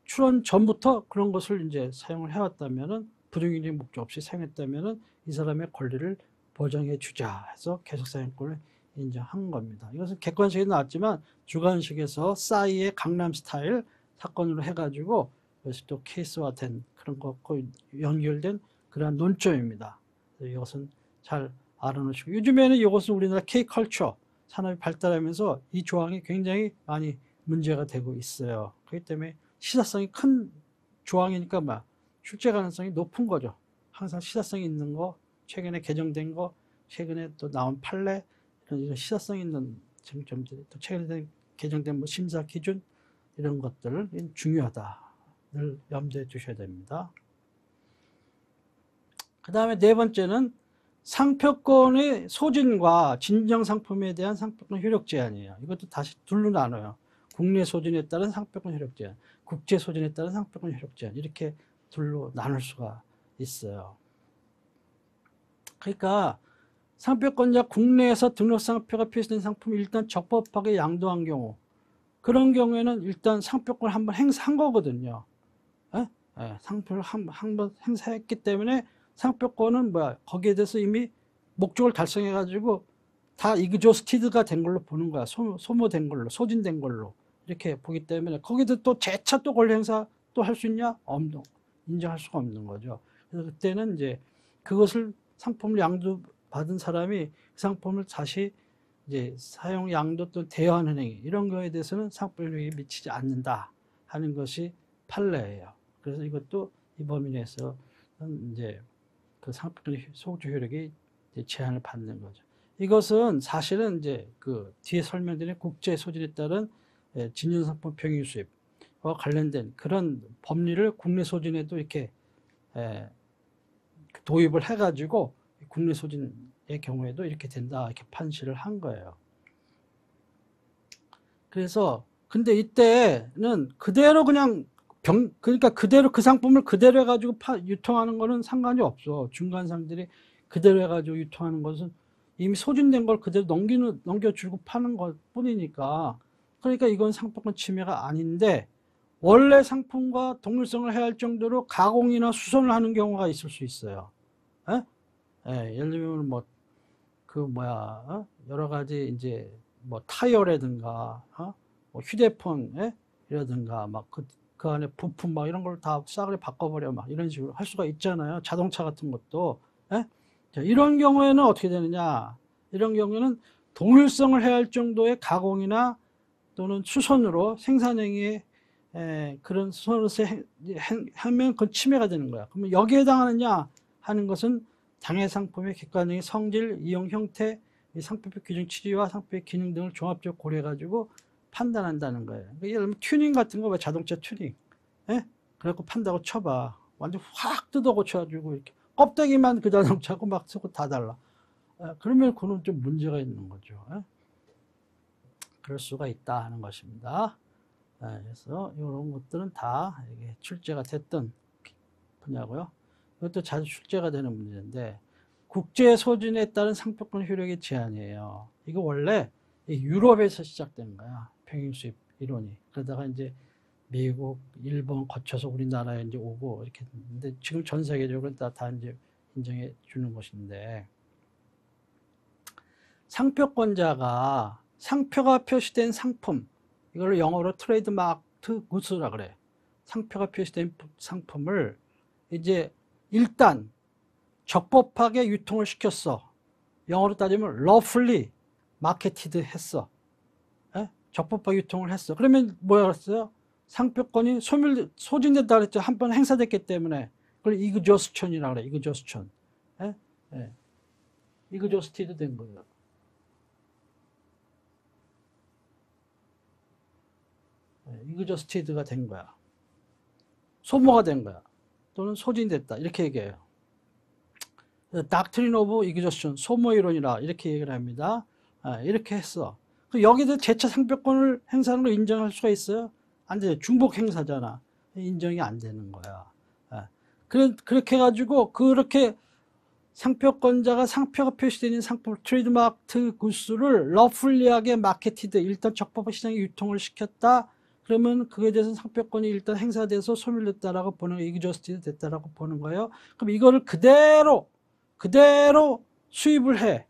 출원 전부터 그런 것을 이제 사용을 해왔다면은, 부정경쟁 목적 없이 사용했다면은 이 사람의 권리를 보장해 주자 해서 계속 사용권을 인정한 겁니다. 이것은 객관식에 나왔지만 주관식에서 싸이의 강남 스타일 사건으로 해가지고 이것이 또 케이스화된 그런 것과 연결된 그러한 논점입니다. 이것은 잘 알아놓으시고, 요즘에는 이것은 우리나라 K컬처 산업이 발달하면서 이 조항이 굉장히 많이 문제가 되고 있어요. 그렇기 때문에 시사성이 큰 조항이니까 출제 가능성이 높은 거죠. 항상 시사성이 있는 거, 최근에 개정된 거, 최근에 또 나온 판례, 이런 시사성 있는 쟁점들이, 또 최근에 개정된 심사 기준, 이런 것들을 중요하다를 염두에 두셔야 됩니다. 그 다음에 네 번째는 상표권의 소진과 진정 상품에 대한 상표권 효력 제한이에요. 이것도 다시 둘로 나눠요. 국내 소진에 따른 상표권 효력 제한, 국제 소진에 따른 상표권 효력 제한, 이렇게 둘로 나눌 수가 있어요. 그러니까 상표권자 국내에서 등록 상표가 표시된 상품이 일단 적법하게 양도한 경우, 그런 경우에는 일단 상표권을 한번 행사한 거거든요. 상표를 한번 행사했기 때문에 상표권은 거기에 대해서 이미 목적을 달성해 가지고 다 이그조스티드가 된 걸로 보는 거야. 소모된 걸로, 소진된 걸로 이렇게 보기 때문에 거기도 또 재차 또 권리 행사 또 할 수 있냐? 인정할 수가 없는 거죠. 그래서 그때는 이제 그것을 상품을 양도받은 사람이 그 상품을 다시 이제 사용 양도 또 대여하는 행위, 이런 거에 대해서는 상품 효력이 미치지 않는다 하는 것이 판례예요. 그래서 이것도 이 범위 내에서 이제 그 상품 소극적 효력이 제한을 받는 거죠. 이것은 사실은 이제 그 뒤에 설명드린 국제 소진에 따른 진정상품 병행 수입과 관련된 그런 법리를 국내 소진에도 이렇게 도입을 해가지고 국내 소진의 경우에도 이렇게 된다, 이렇게 판시를 한 거예요. 그래서 근데 이때는 그대로 그냥 그러니까 그대로 그 상품을 그대로 해가지고 유통하는 거는 상관이 없어. 중간상들이 그대로 해가지고 유통하는 것은 이미 소진된 걸 그대로 넘겨주고 파는 것 뿐이니까. 그러니까 이건 상표권 침해가 아닌데, 원래 상품과 동일성을 해야 할 정도로 가공이나 수선을 하는 경우가 있을 수 있어요. 예를 들면 여러 가지 이제 타이어라든가 휴대폰이라든가 그 안에 부품 이런 걸 다 싸그리 바꿔버려 이런 식으로 할 수가 있잖아요. 자동차 같은 것도. 자, 이런 경우에는 어떻게 되느냐? 이런 경우에는 동일성을 해야 할 정도의 가공이나 또는 수선으로 생산행위에 그런 수선으로 하면 그건 침해가 되는 거야. 그러면 여기에 해당하느냐 하는 것은 당해 상품의 객관적인 성질, 이용 형태, 상표법 규정 취지와 상표의 기능 등을 종합적으로 고려해가지고 판단한다는 거예요. 그러니까 예를 들면 튜닝 같은 거, 왜 자동차 튜닝, 예? 그래갖고 판다고 쳐봐. 완전 확 뜯어 고쳐가지고 이렇게 껍데기만 그 자동차고 막 쓰고 다 달라. 그러면 그건 좀 문제가 있는 거죠. 예? 그럴 수가 있다 하는 것입니다. 그래서 이런 것들은 다 이게 출제가 됐던 분야고요. 이것도 자주 출제가 되는 문제인데, 국제 소진에 따른 상표권 효력의 제한이에요. 이거 원래 유럽에서 시작된 거야. 평행 수입 이론이. 그러다가 이제 미국, 일본 거쳐서 우리나라에 이제 오고 이렇게 했는데, 지금 전 세계적으로 다 이제 인정해 주는 것인데, 상표권자가 상표가 표시된 상품, 이걸 영어로 트레이드마크 구스라 그래. 상표가 표시된 상품을 이제 일단 적법하게 유통을 시켰어. 영어로 따지면 lawfully marketed 했어. 에? 적법하게 유통을 했어. 그러면 뭐야 그랬어요? 상표권이 소진됐다 그랬죠. 한 번 행사됐기 때문에. 그걸 exhaustion이라고 그래. exhaustion. exhausted 된 거예요. exhausted가 된 거야. 소모가 된 거야. 또는 소진됐다. 이렇게 얘기해요. Doctrine of Exhaustion, 소모 이론이라 이렇게 얘기를 합니다. 이렇게 했어. 여기도 재차 상표권을 행사하는 걸 인정할 수가 있어요? 안 돼. 중복 행사잖아. 인정이 안 되는 거야. 그렇게 해가지고 그렇게 상표권자가 상표가 표시되어 있는 상품 트레이드마크 구스를 러플리하게 마케티드, 일단 적법 시장에 유통을 시켰다. 그러면 그거에 대해서 상표권이 일단 행사돼서 소멸됐다라고 보는 거예요. exhausted 됐다라고 보는 거예요. 그럼 이거를 그대로 수입을 해.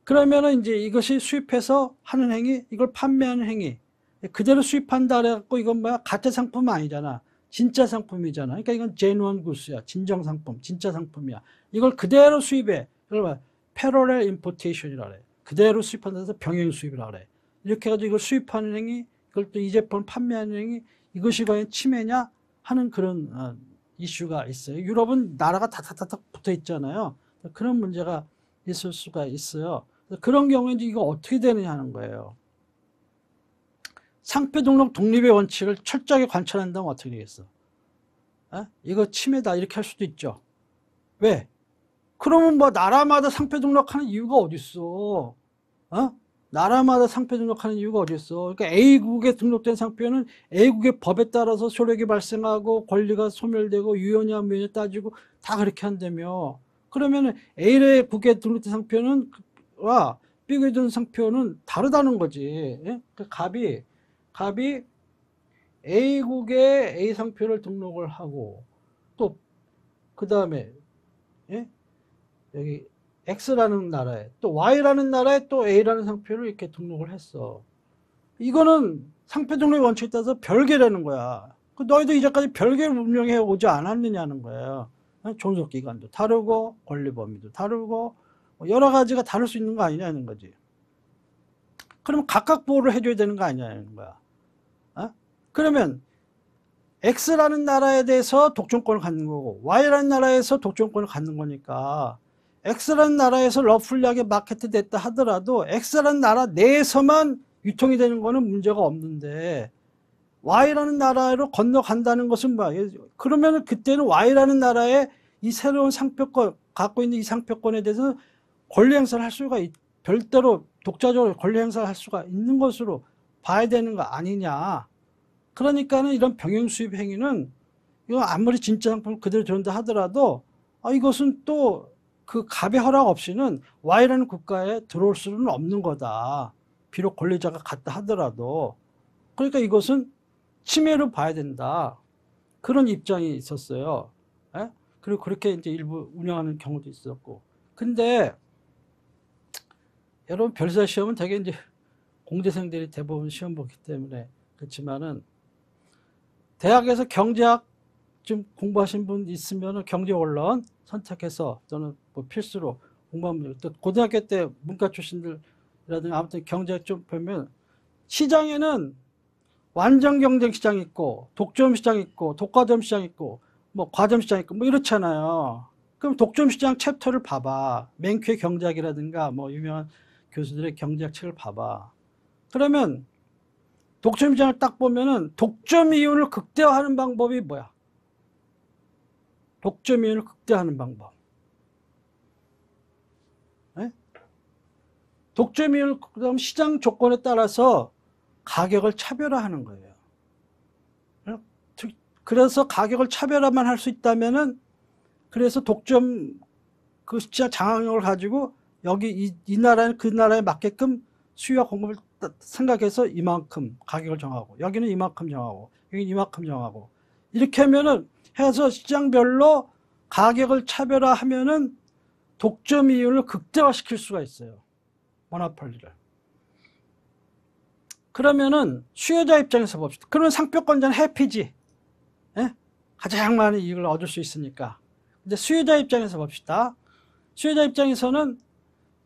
그러면은 이제 이것이 수입해서 하는 행위, 이걸 판매하는 행위. 그대로 수입한다 그래갖고 이건 뭐야? 가짜 상품 아니잖아. 진짜 상품이잖아. 그러니까 이건 genuine goods야. 진정 상품, 진짜 상품이야. 이걸 그대로 수입해. 이걸 뭐 parallel importation이라 그래. 그대로 수입한다 해서 병행 수입이라 그래. 이렇게 해가지고 이걸 수입하는 행위, 이걸 또 이 제품을 판매하는 행위, 이것이 과연 침해냐 하는 그런 이슈가 있어요. 유럽은 나라가 다다다닥 붙어 있잖아요. 그런 문제가 있을 수가 있어요. 그런 경우에 이제 이거 어떻게 되느냐 하는 거예요. 상표 등록 독립의 원칙을 철저하게 관철한다면 어떻게 되겠어? 이거 침해다 이렇게 할 수도 있죠. 왜? 그러면 뭐 나라마다 상표 등록하는 이유가 어디 있어? 나라마다 상표 등록하는 이유가 어디 있어? 그러니까 A국에 등록된 상표는 A국의 법에 따라서 효력이 발생하고 권리가 소멸되고 유효냐 무효냐 따지고 다 그렇게 한다며. 그러면 A국에 등록된 상표는 와 B국에 등록된 상표는 다르다는 거지. 예? 그 갑이 A국에 A 상표를 등록을 하고 또 그 다음에 여기 X라는 나라에 또 Y라는 나라에 또 A라는 상표를 이렇게 등록을 했어. 이거는 상표 등록 원칙에 따라서 별개라는 거야. 너희도 이제까지 별개를 운영해 오지 않았느냐는 거예요. 존속기간도 다르고 권리 범위도 다르고 여러 가지가 다를 수 있는 거 아니냐는 거지. 그러면 각각 보호를 해줘야 되는 거 아니냐는 거야. 그러면 X라는 나라에 대해서 독점권을 갖는 거고 Y라는 나라에서 독점권을 갖는 거니까 X라는 나라에서 러플리하게 마케트 됐다 하더라도 X라는 나라 내에서만 유통이 되는 거는 문제가 없는데 Y라는 나라로 건너간다는 것은 뭐야? 그러면 그때는 Y라는 나라에 이 새로운 상표권, 갖고 있는 이 상표권에 대해서 권리 행사를 할 수가 별도로 독자적으로 권리 행사를 할 수가 있는 것으로 봐야 되는 거 아니냐. 그러니까는 이런 병행 수입 행위는 이거 아무리 진짜 상품을 그대로 들은다 하더라도 이것은 또 그 갑의 허락 없이는 Y라는 국가에 들어올 수는 없는 거다. 비록 권리자가 같다 하더라도. 그러니까 이것은 침해로 봐야 된다. 그런 입장이 있었어요. 그리고 그렇게 이제 일부 운영하는 경우도 있었고. 근데 여러분 별사 시험은 되게 이제 공대생들이 대부분 시험 보기 때문에 그렇지만은 대학에서 경제학 좀 공부하신 분 있으면 경제 원론 선택해서 또는 뭐 필수로 공부하면 또 고등학교 때 문과 출신들이라든가 아무튼 경제학 좀 보면 시장에는 완전 경쟁 시장 있고 독점 시장 있고 독과점 시장 있고 뭐 과점 시장 있고 뭐 이렇잖아요. 그럼 독점 시장 챕터를 봐봐. 맨큐의 경제학이라든가 뭐 유명한 교수들의 경제학 책을 봐봐. 그러면 독점 시장을 딱 보면은 독점 이윤을 극대화하는 방법이 뭐야? 독점 이윤을 극대화하는 방법. 네? 독점 이윤을 그다음 시장 조건에 따라서 가격을 차별화하는 거예요. 그래서 가격을 차별화만 할 수 있다면은 그래서 독점 그 시장 장악력을 가지고 여기 이 나라는 그 나라에 맞게끔 수요와 공급을 생각해서 이만큼 가격을 정하고 여기는 이만큼 정하고 여기는 이만큼 정하고 이렇게 하면은 해서 시장별로 가격을 차별화하면은 독점 이윤을 극대화시킬 수가 있어요. 모노폴리를. 그러면은 수요자 입장에서 봅시다. 그러면 상표권자는 해피지. 예? 가장 많은 이익을 얻을 수 있으니까. 근데 수요자 입장에서 봅시다. 수요자 입장에서는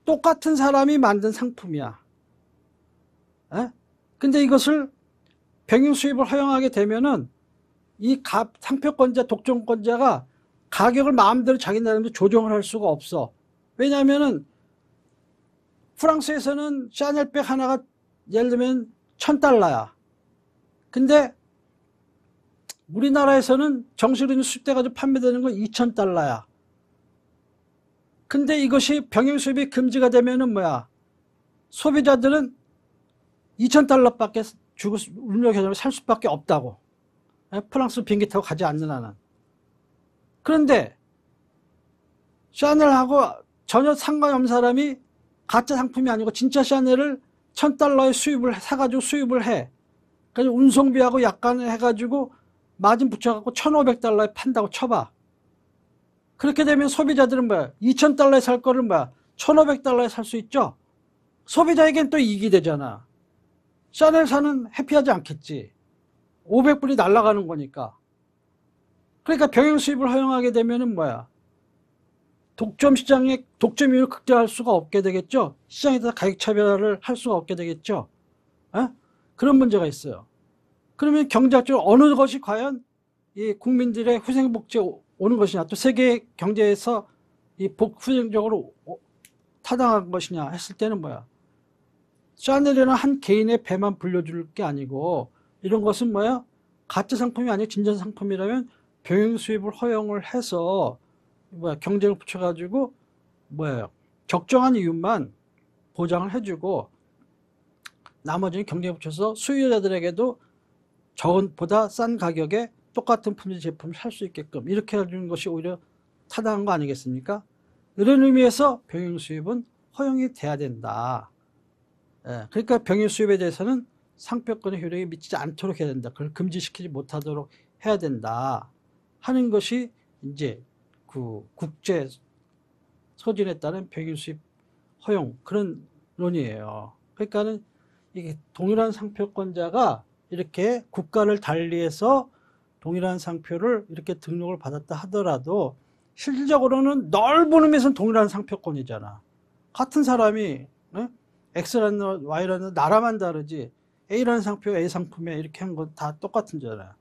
똑같은 사람이 만든 상품이야. 예? 근데 이것을 병행 수입을 허용하게 되면은 이 상표권자, 독점권자가 가격을 마음대로 자기 나름대로 조정을 할 수가 없어. 왜냐면은 프랑스에서는 샤넬백 하나가 예를 들면 $1,000야. 근데 우리나라에서는 정식으로 수입돼가지고 판매되는 건 $2,000야. 근데 이것이 병행 수입이 금지가 되면은 뭐야? 소비자들은 $2,000밖에 주고 운명 개념을 살 수밖에 없다고. 프랑스 비행기 타고 가지 않는 한은. 그런데 샤넬하고 전혀 상관없는 사람이 가짜 상품이 아니고 진짜 샤넬을 $1,000에 수입을 사가지고 수입을 해. 그래서 운송비하고 약간 해가지고 마진 붙여갖고 $1,500에 판다고 쳐봐. 그렇게 되면 소비자들은 뭐야? $2,000에 살 거를 뭐야? $1,500에 살 수 있죠? 소비자에겐 또 이익이 되잖아. 샤넬 사는 해피하지 않겠지. 500불이 날아가는 거니까. 그러니까 병행 수입을 허용하게 되면은 뭐야? 독점 시장에 독점 이윤을 극대화할 수가 없게 되겠죠? 시장에서 가격 차별화를 할 수가 없게 되겠죠? 에? 그런 문제가 있어요. 그러면 경제학적으로 어느 것이 과연 이 국민들의 후생복지에 오는 것이냐, 또 세계 경제에서 이 후생적으로 타당한 것이냐 했을 때는 뭐야? 샤넬이나 한 개인의 배만 불려줄 게 아니고 이런 것은 뭐야? 가짜 상품이 아니고 진짜 상품이라면 병행 수입을 허용을 해서 뭐야? 경쟁을 붙여가지고 뭐예요? 적정한 이윤만 보장을 해주고 나머지는 경쟁에 붙여서 수요자들에게도 보다 싼 가격에 똑같은 품질 제품을 살 수 있게끔 이렇게 해주는 것이 오히려 타당한 거 아니겠습니까? 이런 의미에서 병행 수입은 허용이 돼야 된다. 예, 그러니까 병행 수입에 대해서는 상표권의 효력이 미치지 않도록 해야 된다. 그걸 금지시키지 못하도록 해야 된다. 하는 것이 이제 그 국제 소진에 따른 병행 수입 허용 그런 논의예요. 그러니까는 이게 동일한 상표권자가 이렇게 국가를 달리해서 동일한 상표를 이렇게 등록을 받았다 하더라도 실질적으로는 넓은 의미에서는 동일한 상표권이잖아. 같은 사람이 X라는 Y라는 나라만 다르지 A라는 상표 A 상품에 이렇게 한 건 다 똑같은 거잖아요.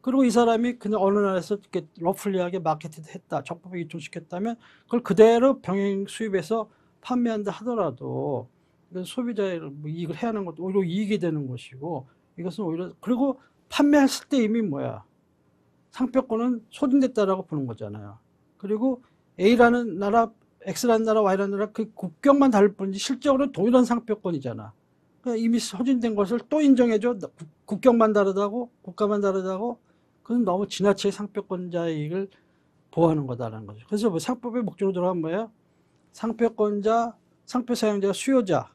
그리고 이 사람이 그냥 어느 나라에서 이렇게 러플리하게 마케팅했다, 적법하게 유통시켰다면 그걸 그대로 병행 수입해서 판매한다 하더라도 이건 소비자의 이익을 해야 하는 것도 오히려 이익이 되는 것이고 이것은 오히려 그리고 판매했을 때 이미 뭐야 상표권은 소진됐다라고 보는 거잖아요. 그리고 A라는 나라, X라는 나라, Y라는 나라 그 국경만 다를 뿐이지 실적으로는 동일한 상표권이잖아. 그러니까 이미 소진된 것을 또 인정해줘. 국경만 다르다고, 국가만 다르다고. 그건 너무 지나치게 상표권자의 이익을 보호하는 거다라는 거죠. 그래서 뭐 상법의 목적으로 들어가면 뭐예요? 상표권자, 상표 사용자, 수요자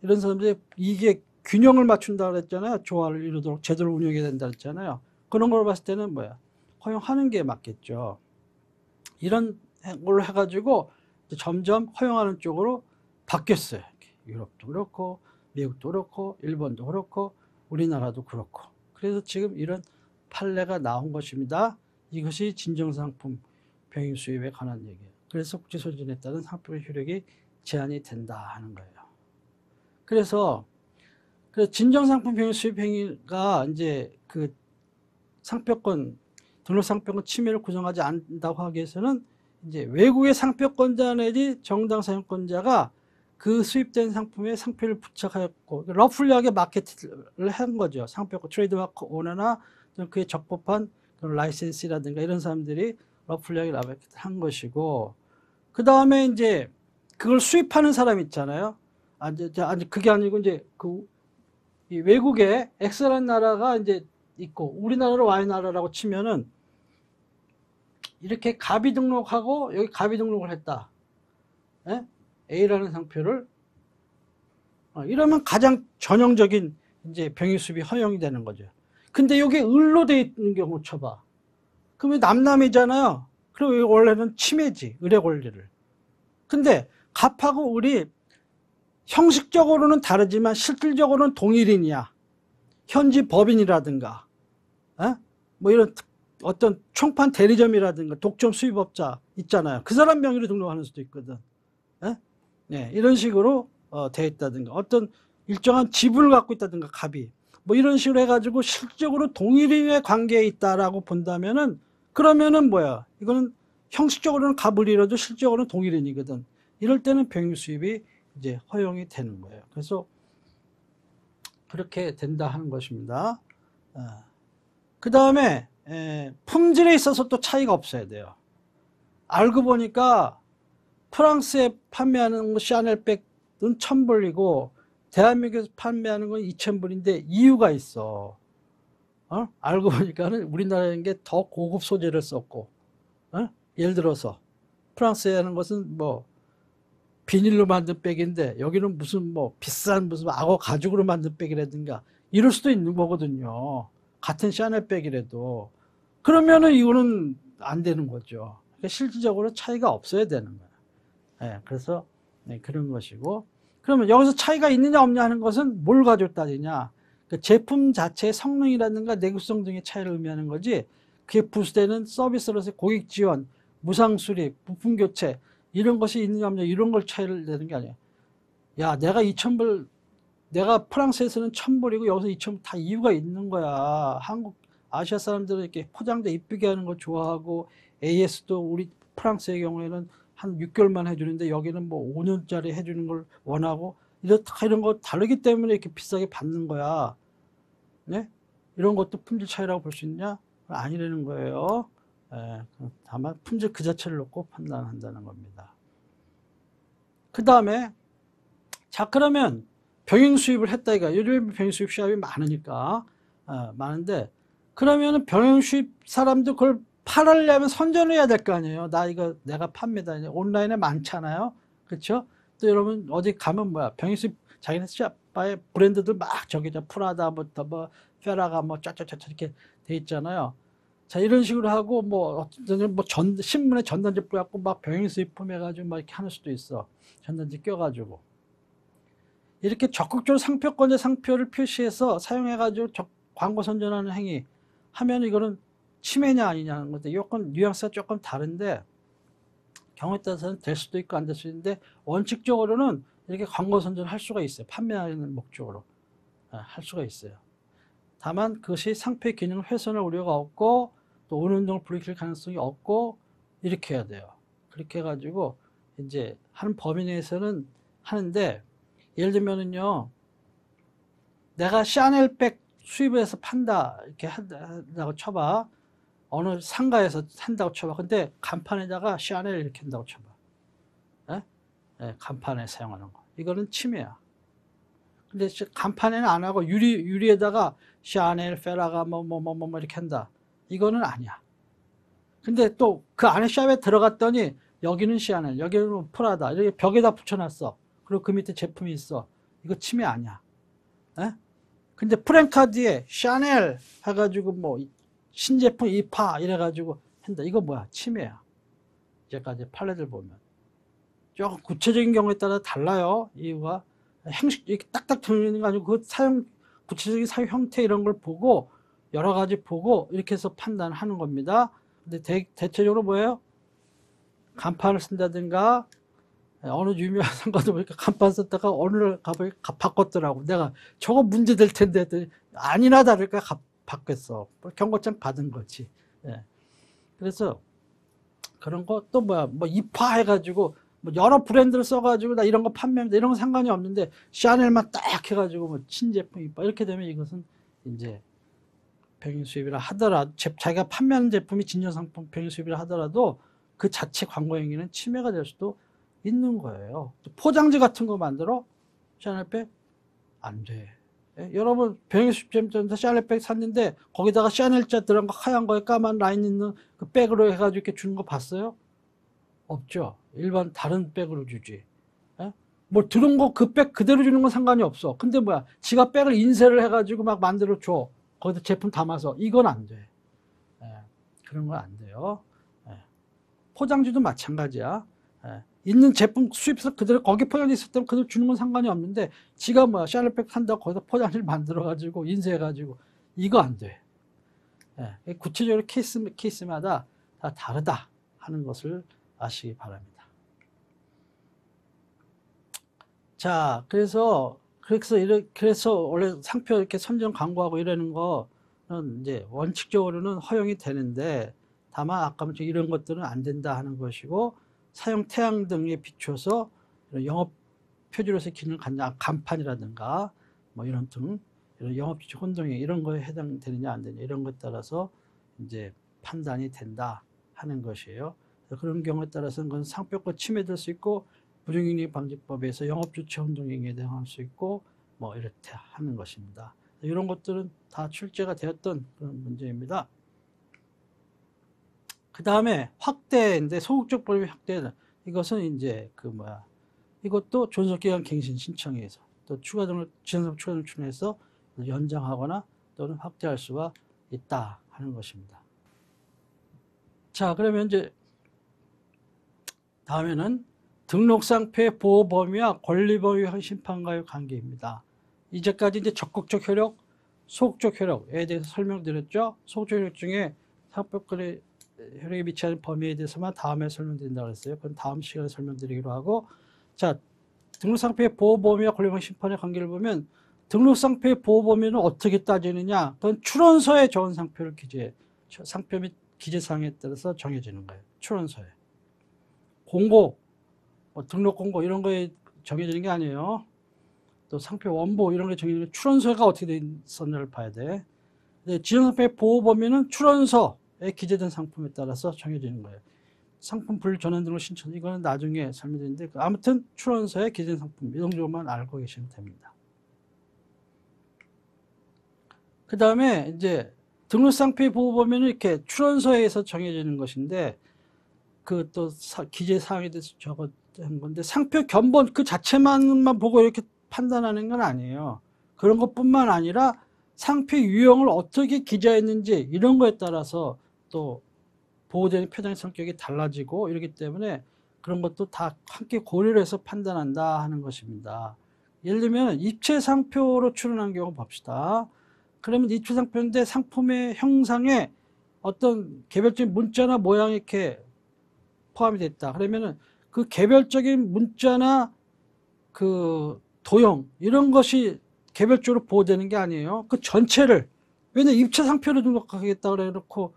이런 사람들이 이게 균형을 맞춘다 그랬잖아요. 조화를 이루도록 제대로 운영해야 된다 그랬잖아요. 그런 걸 봤을 때는 뭐야? 허용하는 게 맞겠죠. 이런 걸로 해가지고 점점 허용하는 쪽으로 바뀌었어요. 유럽도 그렇고 미국도 그렇고 일본도 그렇고 우리나라도 그렇고 그래서 지금 이런 판례가 나온 것입니다. 이것이 진정상품 병행 수입에 관한 얘기예요. 그래서 국제소진에 따른 상표의 효력이 제한이 된다 하는 거예요. 그래서 진정상품 병행 수입 행위가 이제 그 상표권 등록 상표권 침해를 구성하지 않는다고 하기 위해서는 이제 외국의 상표권자 내지 정당 사용권자가 그 수입된 상품에 상표를 부착하였고 러플리하게 마케팅을 한 거죠. 상표권 트레이드마크 오너나 그에 적법한 라이센스라든가 이런 사람들이 러플리하게 마케팅을 한 것이고, 그 다음에 이제 그걸 수입하는 사람 있잖아요. 그게 아니고 이제 이 외국에 X라는 나라가 이제 있고 우리나라로 Y 나라라고 치면은 이렇게 가비 등록하고 여기 가비 등록을 했다. 예? A라는 상표를 이러면 가장 전형적인 이제 병의 수입이 허용이 되는 거죠. 근데 이게 을로 돼 있는 경우 쳐봐. 그러면 남남이잖아요. 그리고 원래는 침해지, 을의 권리를. 근데 갑하고 을이 형식적으로는 다르지만 실질적으로는 동일인이야. 현지 법인이라든가, 뭐 이런 어떤 총판 대리점이라든가 독점 수입업자 있잖아요. 그 사람 명의로 등록하는 수도 있거든. 네, 이런 식으로 되어 있다든가, 어떤 일정한 지분을 갖고 있다든가, 갑이. 뭐 이런 식으로 해가지고 실질적으로 동일인의 관계에 있다라고 본다면은, 그러면은 뭐야? 이거는 형식적으로는 갑을이라도 실질적으로는 동일인이거든. 이럴 때는 병의 수입이 이제 허용이 되는 거예요. 그래서 그렇게 된다 하는 것입니다. 그 다음에 품질에 있어서 또 차이가 없어야 돼요. 알고 보니까 프랑스에 판매하는 샤넬백은 1,000불이고 대한민국에서 판매하는 건 2,000불인데 이유가 있어. 알고 보니까는 우리나라인 게 더 고급 소재를 썼고, 예를 들어서 프랑스에 하는 것은 뭐 비닐로 만든 백인데 여기는 무슨 뭐 비싼 무슨 악어 가죽으로 만든 백이라든가 이럴 수도 있는 거거든요. 같은 샤넬 백이라도. 그러면은 이거는 안 되는 거죠. 그러니까 실질적으로 차이가 없어야 되는 거예요. 네, 그래서 그런 것이고, 그러면 여기서 차이가 있느냐 없냐 하는 것은 뭘 가지고 따지냐, 그 제품 자체의 성능이라든가 내구성 등의 차이를 의미하는 거지, 그게 부수되는 서비스로서 고객 지원, 무상 수리, 부품 교체 이런 것이 있느냐 없냐 이런 걸 차이를 내는 게 아니야. 야, 내가 2,000불, 내가 프랑스에서는 1,000불이고 여기서 2,000불 다 이유가 있는 거야. 한국 아시아 사람들은 이렇게 포장돼 이쁘게 하는 거 좋아하고, AS도 우리 프랑스의 경우에는 한 6개월만 해주는데 여기는 뭐 5년짜리 해주는 걸 원하고, 이런 거 다르기 때문에 이렇게 비싸게 받는 거야. 네? 이런 것도 품질 차이라고 볼 수 있냐? 아니라는 거예요. 다만 품질 그 자체를 놓고 판단한다는 겁니다. 그 다음에, 자, 그러면 병행 수입을 했다 이거. 요즘 병행 수입 시합이 많으니까, 많은데, 그러면은 병행 수입 사람도 그걸 팔으려면 선전을 해야 될 거 아니에요. 나 이거 내가 판매다. 온라인에 많잖아요. 그렇죠? 또 여러분 어디 가면 뭐야, 병행 수입 자기네 샤바의 브랜드들 막 저기죠. 프라다부터 뭐 페라가 뭐 쫙쫙쫙 이렇게 돼 있잖아요. 자, 이런 식으로 하고 뭐 어떤 뭐 신문에 전단지 뿌려갖고 막 병행 수입품 해가지고 막 이렇게 하는 수도 있어. 전단지 껴가지고. 이렇게 적극적으로 상표권의 상표를 표시해서 사용해가지고 광고 선전하는 행위 하면 이거는 침해냐 아니냐는 건데, 요건 뉘앙스가 조금 다른데 경우에 따라서는 될 수도 있고 안 될 수도 있는데, 원칙적으로는 이렇게 광고 선전을 할 수가 있어요. 판매하는 목적으로 할 수가 있어요. 다만 그것이 상표의 기능을 훼손할 우려가 없고 또 은운동을 불이킬 가능성이 없고 이렇게 해야 돼요. 그렇게 해가지고 이제 하는 범위 내에서는 하는데, 예를 들면은요, 내가 샤넬백 수입해서 판다 이렇게 한다고 쳐봐. 어느 상가에서 산다고 쳐봐. 근데 간판에다가 샤넬 이렇게 한다고 쳐봐. 간판에 사용하는 거. 이거는 침해야. 근데 간판에는 안 하고 유리에다가 샤넬, 페라가 뭐 이렇게 한다. 이거는 아니야. 근데 또 그 안에 샵에 들어갔더니 여기는 샤넬, 여기는 프라다 이렇게 벽에다 붙여놨어. 그리고 그 밑에 제품이 있어. 이거 침해 아니야. 근데 프랭카드에 샤넬 해가지고 뭐 신제품 이파 이래가지고 한다. 이거 뭐야? 침해야. 이제까지 판례들 보면 조금 구체적인 경우에 따라 달라요. 이유가 형식 이렇게 딱딱 정해지는 거 아니고 그 구체적인 사용 형태 이런 걸 보고 여러 가지 보고 이렇게 해서 판단하는 겁니다. 근데 대체적으로 뭐예요? 간판을 쓴다든가, 어느 유명한 상가도 보니까 간판 썼다가 어느 날 가보니 바꿨더라고. 내가 저거 문제 될 텐데 했더니 아니나 다를까 바뀌었어. 경고장 받은 거지. 그래서 그런 거 또 뭐야, 뭐 입화해가지고 뭐 여러 브랜드를 써가지고 나 이런 거 판매합니다 이런 건 상관이 없는데 샤넬만 딱 해가지고 뭐 친제품 이렇게 되면 이것은 이제 병행 수입이라 하더라도 자기가 판매하는 제품이 진정상품 병행 수입이라 하더라도 그 자체 광고 행위는 침해가 될 수도 있는 거예요. 포장지 같은 거 만들어 샤넬백 안 돼. 예? 여러분 병행 수입점에서 샤넬백 샀는데 거기다가 샤넬자 들어간 거 하얀 거에 까만 라인 있는 그 백으로 해가지고 이렇게 주는 거 봤어요? 없죠. 일반 다른 백으로 주지. 예? 뭐 들은 거 그 백 그대로 주는 건 상관이 없어. 근데 뭐야 지가 백을 인쇄를 해가지고 막 만들어 줘. 거기다 제품 담아서 이건 안 돼. 예, 그런 건 안 돼요. 예, 포장지도 마찬가지야. 예, 있는 제품 수입해서 그대로 거기 포장지 있을 때면 그대로 주는 건 상관이 없는데 지가 뭐야 샤넬백 산다고 거기다 포장지를 만들어 가지고 인쇄해 가지고 이거 안 돼. 예, 구체적으로 케이스마다 다 다르다 하는 것을 아시기 바랍니다. 자, 그래서 원래 상표 이렇게 선정 광고하고 이러는 거는 이제 원칙적으로는 허용이 되는데 다만 아까 말씀 이런 것들은 안 된다 하는 것이고 사용 태양 등에 비춰서 영업 표지로서의 기능을 갖는 간판이라든가 뭐 이런 등 이런 영업 비추 혼동행 이런 거에 해당되느냐 안 되느냐 이런 것에 따라서 이제 판단이 된다 하는 것이에요. 그런 경우에 따라서는 그건 상표권 침해될 수 있고 부정행위 방지법에서 영업주체 혼동행위에 해당할 수 있고 뭐 이렇게 하는 것입니다. 이런 것들은 다 출제가 되었던 그런 문제입니다. 그 다음에 확대인데 소극적 범위 확대는 이것은 이제 이것도 존속기간 갱신 신청에 의해서 또 지정상 추가적으로 출연해서 연장하거나 또는 확대할 수가 있다 하는 것입니다. 자, 그러면 이제 다음에는 등록상표의 보호 범위와 권리 범위 심판과의 관계입니다. 이제까지 이제 적극적 효력, 소극적 효력에 대해서 설명드렸죠. 소극적 효력 중에 상표권의 효력에 미치는 범위에 대해서만 다음에 설명드린다고 했어요. 그건 다음 시간에 설명드리기로 하고, 자, 등록상표의 보호 범위와 권리 범위 심판의 관계를 보면 등록상표의 보호 범위는 어떻게 따지느냐? 그건 출원서에 적은 상표를 상표 및 기재사항에 따라서 정해지는 거예요. 출원서에. 공고, 등록 공고 이런 거에 정해지는 게 아니에요. 또 상표 원보 이런 게 정해지는 게 출원서가 어떻게 돼 있었냐를 봐야 돼. 지정상표의 보호 범위는 출원서에 기재된 상품에 따라서 정해지는 거예요. 상품 분류 전환 등록 신청 이거는 나중에 설명드리는데 아무튼 출원서에 기재된 상품 이 정도만 알고 계시면 됩니다. 그 다음에 이제 등록상표의 보호 범위는 이렇게 출원서에서 정해지는 것인데 그 또 기재 사항에 대해서 적어한 건데 상표 견본 그 자체만만 보고 이렇게 판단하는 건 아니에요. 그런 것뿐만 아니라 상표 유형을 어떻게 기재했는지 이런 거에 따라서 또 보호되는 표장의 성격이 달라지고 이러기 때문에 그런 것도 다 함께 고려를 해서 판단한다 하는 것입니다. 예를 들면 입체상표로 출원한 경우 봅시다. 그러면 입체상표인데 상품의 형상에 어떤 개별적인 문자나 모양이 이렇게 포함이 됐다. 그러면은 그 개별적인 문자나 그 도형 이런 것이 개별적으로 보호되는 게 아니에요. 그 전체를 왜냐 입체 상표로 등록하겠다 그래 놓고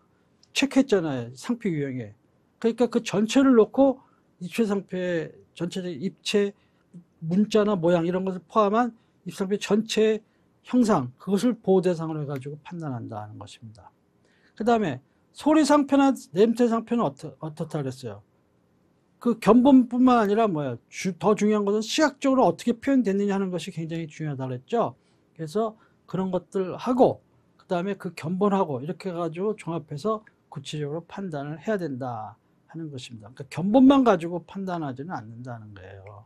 체크했잖아요. 상표 유형에. 그러니까 그 전체를 놓고 입체 상표의 전체적인 입체 문자나 모양 이런 것을 포함한 입체 상표 전체 형상 그것을 보호 대상으로 해가지고 판단한다 하는 것입니다. 그 다음에 소리 상표나 냄새 상표는 어떻다 그랬어요? 그 견본뿐만 아니라 더 중요한 것은 시각적으로 어떻게 표현됐느냐 하는 것이 굉장히 중요하다 그랬죠. 그래서 그런 것들 하고 그 다음에 그 견본하고 이렇게 해가지고 종합해서 구체적으로 판단을 해야 된다 하는 것입니다. 그러니까 견본만 가지고 판단하지는 않는다는 거예요.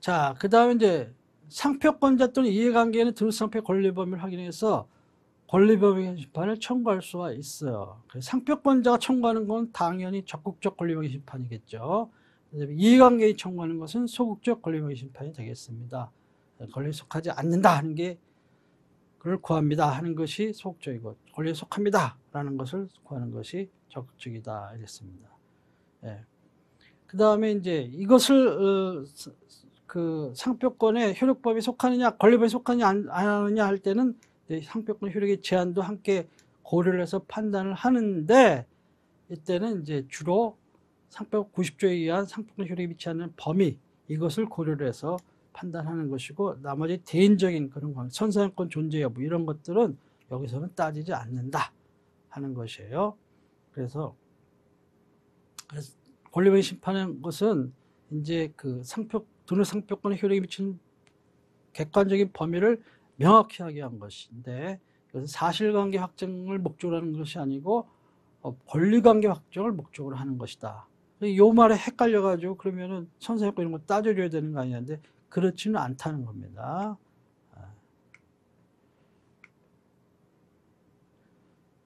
자, 그 다음에 이제 상표권자 또는 이해관계인의 등록상표의 권리 범위를 확인해서 권리 범위 심판을 청구할 수가 있어요. 상표권자가 청구하는 건 당연히 적극적 권리 범위 심판이겠죠. 이해관계인이 청구하는 것은 소극적 권리 범위 심판이 되겠습니다. 권리에 속하지 않는다 하는 게 그걸 구합니다 하는 것이 소극적이고 권리에 속합니다 라는 것을 구하는 것이 적극적이다 이랬습니다. 예. 그 다음에 이제 이것을 그 상표권의 효력법에 속하느냐 권리법에 속하느냐 안 하느냐 할 때는 상표권 효력의 제한도 함께 고려를 해서 판단을 하는데 이때는 이제 주로 상표권 90조에 의한 상표권 효력이 미치지 범위, 이것을 고려를 해서 판단하는 것이고, 나머지 대인적인 그런 관계, 선사용권 존재 여부 이런 것들은 여기서는 따지지 않는다 하는 것이에요. 그래서 권리범위 심판하는 것은 이제 그 도내 상표권의 효력이 미치는 객관적인 범위를 명확히 하게 한 것인데, 그래서 사실관계 확정을 목적으로 하는 것이 아니고 권리관계 확정을 목적으로 하는 것이다. 요 말에 헷갈려가지고 그러면은 선사용권 이런 거 따져줘야 되는 거 아니냐는데 그렇지는 않다는 겁니다.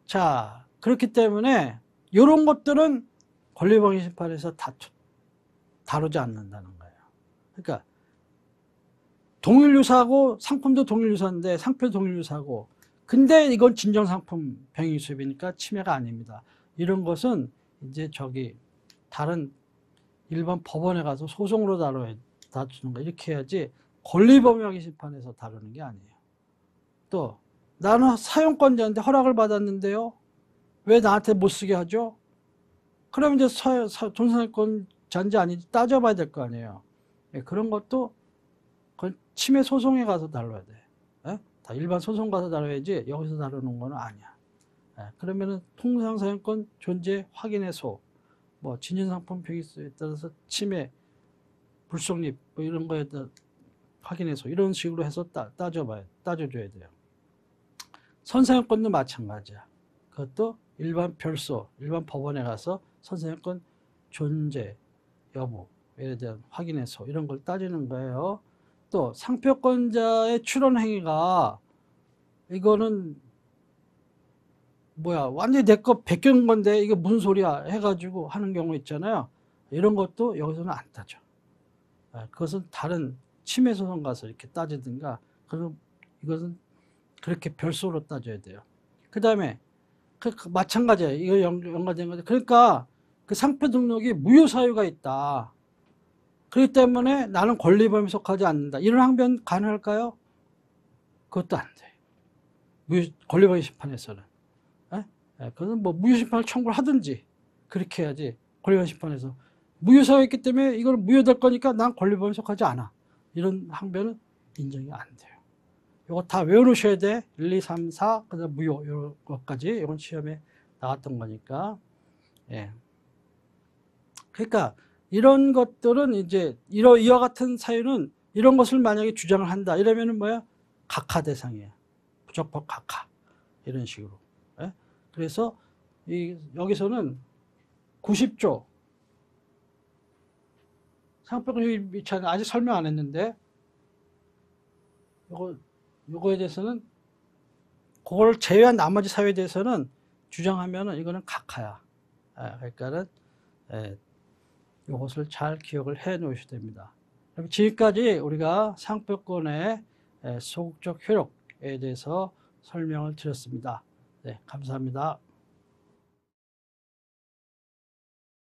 자, 그렇기 때문에 이런 것들은 권리범위 심판에서 다루지 않는다는 거예요. 그러니까 동일유사고 상품도 동일유사인데 상표도 동일유사고, 근데 이건 진정상품 병익수입이니까 침해가 아닙니다. 이런 것은 이제 다른 일반 법원에 가서 소송으로 다루는 거, 이렇게 해야지 권리범위 심판에서 다루는 게 아니에요. 또 나는 사용권자인데 허락을 받았는데요, 왜 나한테 못 쓰게 하죠? 그럼 이제 존사용권자인지 아닌지 따져봐야 될 거 아니에요. 그런 것도 그건 침해 소송에 가서 다뤄야 돼. 다 일반 소송 가서 다뤄야지 여기서 다루는 건 아니야. 그러면은 통상사용권 존재 확인해소, 뭐 진전상품 병익수에 따라서 침해, 불성립 뭐 이런 거에 따라 확인해서 이런 식으로 해서 따져줘야 돼요. 선사용권도 마찬가지야. 그것도 일반 법원에 가서 선사용권 존재 여부에 대한 확인해서 이런 걸 따지는 거예요. 또 상표권자의 출원 행위가 이거는 완전히 내 거 베껴온 건데 이게 무슨 소리야 해가지고 하는 경우 있잖아요. 이런 것도 여기서는 안 따져. 그것은 다른 침해 소송 가서 이렇게 따지든가, 그럼 이것은 그렇게 별도로 따져야 돼요. 그 다음에 마찬가지예요. 이거 연관된 거죠. 그러니까 그 상표 등록이 무효 사유가 있다. 그렇기 때문에 나는 권리범위에 속하지 않는다. 이런 항변 가능할까요? 그것도 안 돼요. 권리범위 심판에서는. 그건 뭐 무효 심판을 청구를 하든지 그렇게 해야지. 권리범위 심판에서 무효 사유가 있기 때문에 이걸 무효될 거니까 난 권리범위에 속하지 않아, 이런 항변은 인정이 안 돼요. 이거 다 외워놓으셔야 돼. 1, 2, 3, 4, 그 다음 무효, 이런 것까지. 이건 시험에 나왔던 거니까. 예. 그러니까 이런 것들은 이제 이와 같은 사유는 이런 것을 만약에 주장을 한다 이러면은 각하 대상이에요. 부적법 각하, 이런 식으로. 예? 그래서 여기서는 90조 상표권 미차는 아직 설명 안 했는데, 요거에 대해서는 그걸 제외한 나머지 사유에 대해서는 주장하면은 이거는 각하야. 그러니까는 이것을 잘 기억을 해 놓으셔야 됩니다. 지금까지 우리가 상표권의 소극적 효력에 대해서 설명을 드렸습니다. 네, 감사합니다.